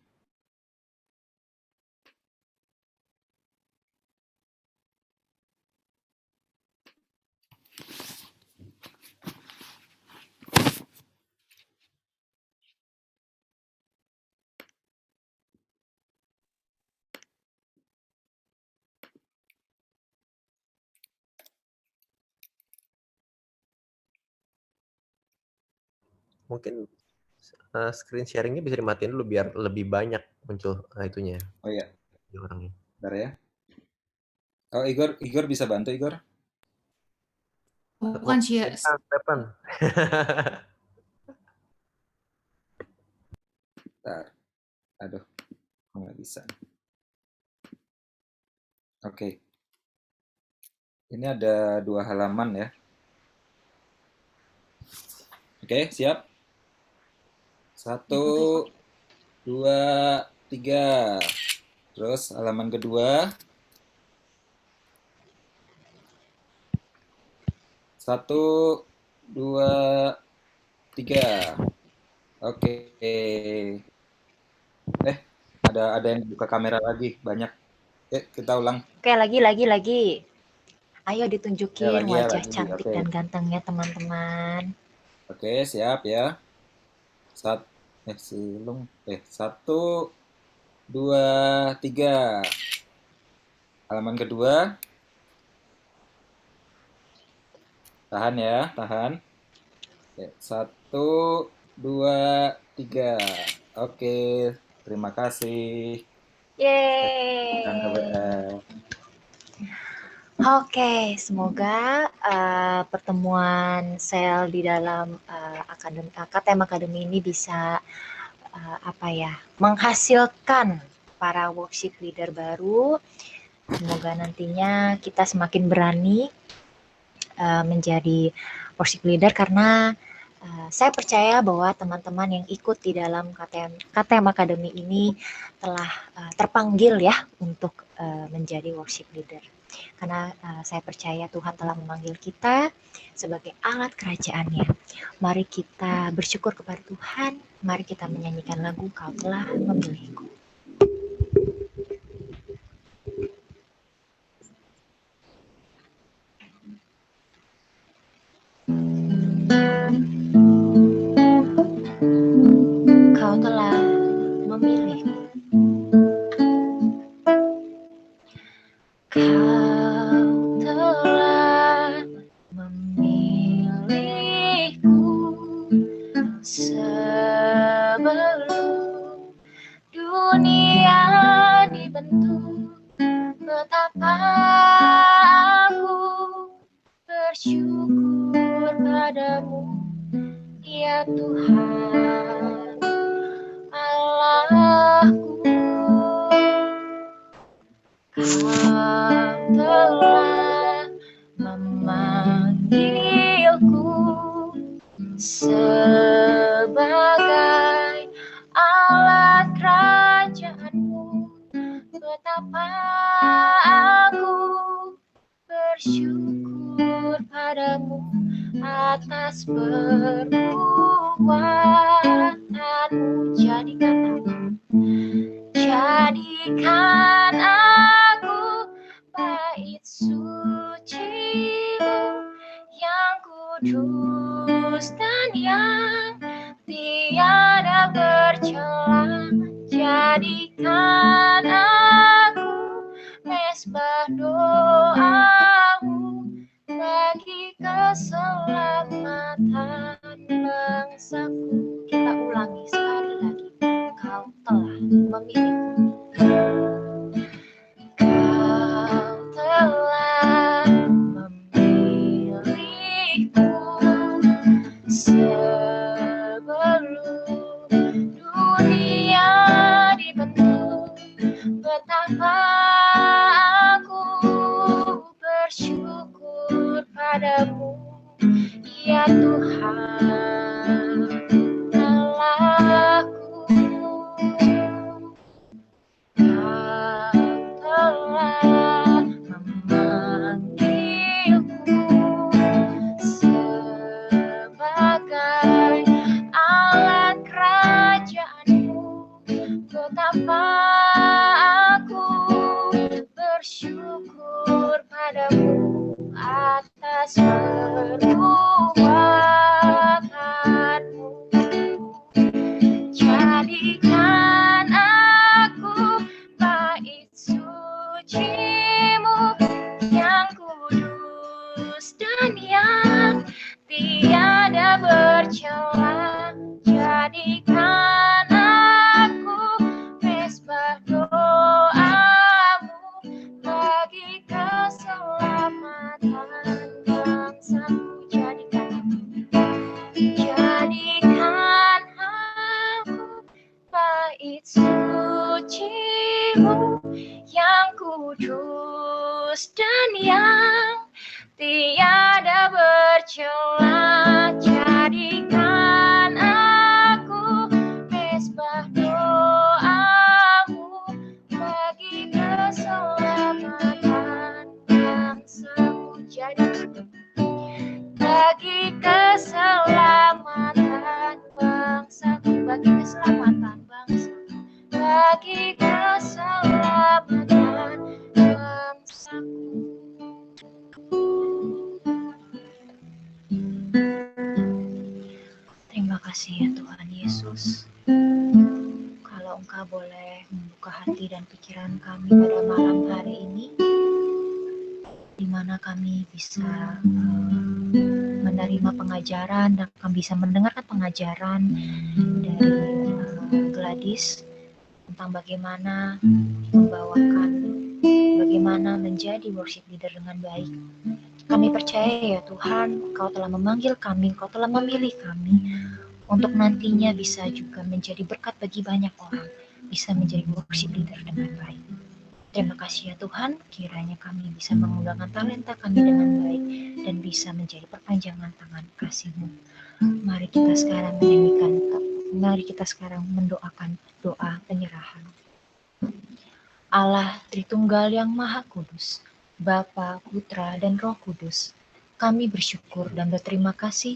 Mungkin screen sharing-nya bisa dimatiin dulu biar lebih banyak muncul itunya. Oh iya. Orangnya. Bentar ya. Oh Igor bisa bantu Igor? Bukan share. Stefan. Bentar. Aduh, nggak bisa. Oke. Ini ada 2 halaman ya. Oke, siap? 1, 2, 3. Terus halaman kedua. 1, 2, 3. Oke. Ada yang buka kamera lagi, banyak. Kita ulang. Oke, lagi. Ayo ditunjukin lagi, wajah lagi. cantik Oke. dan gantengnya teman-teman. Oke, siap ya. 1, 2, 3. Halaman kedua. Tahan ya, tahan. Oke, 1, 2, 3. Oke, terima kasih. Dan Yeay. KBR. Oke, semoga pertemuan sel di dalam KTM Academy ini bisa menghasilkan para worship leader baru. Semoga nantinya kita semakin berani menjadi worship leader karena saya percaya bahwa teman-teman yang ikut di dalam KTM Academy ini telah terpanggil ya untuk menjadi worship leader. Karena saya percaya Tuhan telah memanggil kita sebagai alat kerajaan-Nya. Mari kita bersyukur kepada Tuhan, mari kita menyanyikan lagu Kau Telah Memilihku. Kau telah memilihku. Kau telah memilihku sebelum dunia dibentuk. Betapa aku bersyukur padamu, ya Tuhan Allahku. Kau telah memanggilku sebagai alat kerajaan-Mu. Betapa aku bersyukur padamu atas perbuatanmu. Jadikan aku bait suci-Mu yang kudus dan yang tiada bercela. Jadikan aku mesbah doa-Mu bagi keselamatan bangsaku. Kita ulangi sekali lagi. Kau telah memilihku. Kau telah memilihku sebelum dunia dibentuk. Betapa aku bersyukur padamu, ya Tuhan Allahku. Kau telah memanggilku sebagai alat kerajaan-Mu. Betapa aku bersyukur padamu atas perbuatanmu. Jadikan aku bait suci-Mu yang kudus dan yang tiada bercela. Jadikan aku mesbah doa-Mu bagi keselamatan bangsaku. Jadikan aku bait suci-Mu yang kudus dan yang tiada bercela. Jadikan aku mesbah doa-Mu bagi keselamatan bangsaku. Bagi keselamatan bangsaku, bagi keselamatan bangsaku, bagi keselamatan bangsaku. Engkau boleh membuka hati dan pikiran kami pada malam hari ini, di mana kami bisa menerima pengajaran dan kami bisa mendengarkan pengajaran dari Gladys tentang bagaimana membawakan, bagaimana menjadi worship leader dengan baik. Kami percaya ya Tuhan, Engkau telah memanggil kami, Engkau telah memilih kami untuk nantinya bisa juga menjadi berkat bagi banyak orang, bisa menjadi worship leader dengan baik. Terima kasih ya Tuhan, kiranya kami bisa menggunakan talenta kami dengan baik dan bisa menjadi perpanjangan tangan kasih-Mu. Mari kita sekarang mari kita sekarang mendoakan doa penyerahan. Allah Tritunggal yang Maha Kudus, Bapa, Putra, dan Roh Kudus, kami bersyukur dan berterima kasih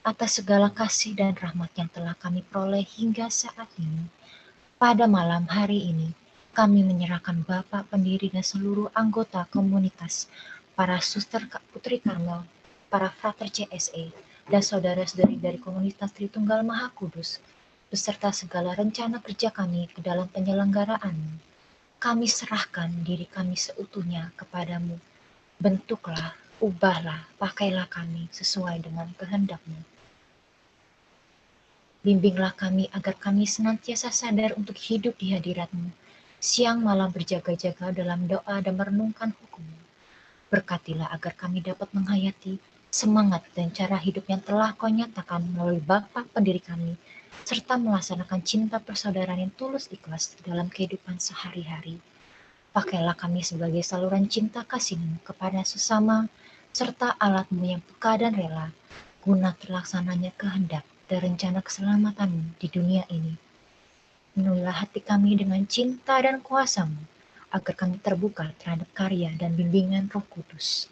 atas segala kasih dan rahmat yang telah kami peroleh hingga saat ini. Pada malam hari ini, kami menyerahkan Bapak pendiri dan seluruh anggota komunitas, para suster Putri Karmel, para frater CSE, dan saudara-saudari dari komunitas Tritunggal Maha Kudus, beserta segala rencana kerja kami ke dalam penyelenggaraan. Kami serahkan diri kami seutuhnya kepadamu. Bentuklah, ubahlah, pakailah kami sesuai dengan kehendak-Mu. Bimbinglah kami agar kami senantiasa sadar untuk hidup di hadirat-Mu, siang malam berjaga-jaga dalam doa dan merenungkan hukum-Mu. Berkatilah agar kami dapat menghayati semangat dan cara hidup yang telah Kau nyatakan melalui Bapa pendiri kami, serta melaksanakan cinta persaudaraan yang tulus ikhlas dalam kehidupan sehari-hari. Pakailah kami sebagai saluran cinta kasih-Mu kepada sesama, serta alat-Mu yang peka dan rela, guna terlaksananya kehendak dan rencana keselamatan-Mu di dunia ini. Penuhilah hati kami dengan cinta dan kuasa-Mu, agar kami terbuka terhadap karya dan bimbingan Roh Kudus.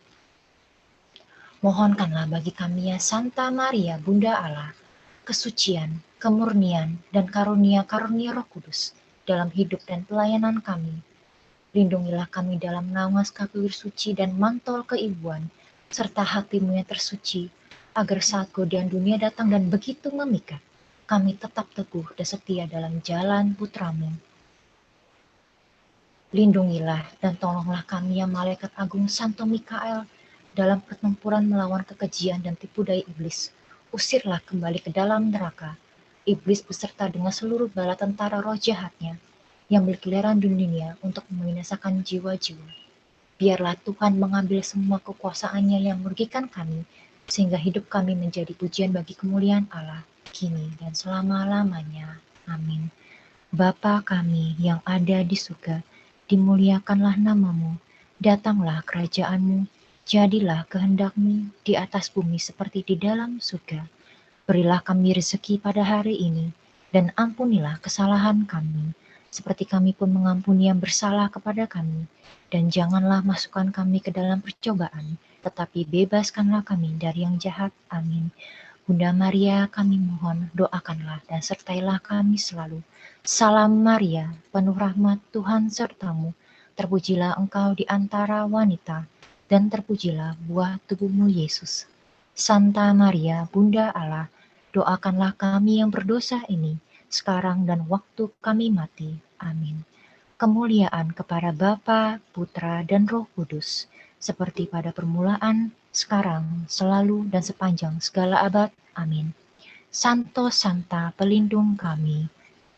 Mohonkanlah bagi kami ya Santa Maria, Bunda Allah, kesucian, kemurnian, dan karunia-karunia Roh Kudus dalam hidup dan pelayanan kami. Lindungilah kami dalam naungan kapir suci dan mantel keibuan, serta hati-Mu yang tersuci, agar saat godaan dunia datang dan begitu memikat, kami tetap teguh dan setia dalam jalan Putra-Mu. Lindungilah dan tolonglah kami ya Malaikat Agung Santo Mikael dalam pertempuran melawan kekejian dan tipu daya iblis. Usirlah kembali ke dalam neraka iblis beserta dengan seluruh bala tentara roh jahatnya yang berkeliaran di dunia untuk membinasakan jiwa-jiwa. Biarlah Tuhan mengambil semua kekuasaannya yang merugikan kami, sehingga hidup kami menjadi pujian bagi kemuliaan Allah, kini dan selama-lamanya. Amin. Bapa kami yang ada di surga, dimuliakanlah nama-Mu, datanglah kerajaan-Mu, jadilah kehendak-Mu di atas bumi seperti di dalam surga. Berilah kami rezeki pada hari ini, dan ampunilah kesalahan kami, seperti kami pun mengampuni yang bersalah kepada kami. Dan janganlah masukkan kami ke dalam percobaan, tetapi bebaskanlah kami dari yang jahat. Amin. Bunda Maria, kami mohon, doakanlah dan sertailah kami selalu. Salam Maria, penuh rahmat, Tuhan sertamu. Terpujilah engkau di antara wanita, dan terpujilah buah tubuhmu Yesus. Santa Maria, Bunda Allah, doakanlah kami yang berdosa ini, sekarang dan waktu kami mati. Amin. Kemuliaan kepada Bapa, Putra, dan Roh Kudus, seperti pada permulaan, sekarang, selalu, dan sepanjang segala abad. Amin. Santo Santa pelindung kami,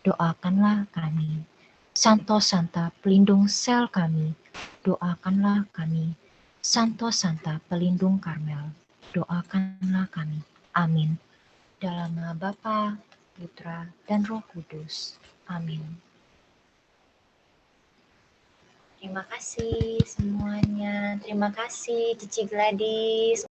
doakanlah kami. Santo Santa pelindung sel kami, doakanlah kami. Santo Santa pelindung Karmel, doakanlah kami. Amin. Dalam nama Bapa, Putra, dan Roh Kudus. Amin. Terima kasih semuanya. Terima kasih Cici Gladys.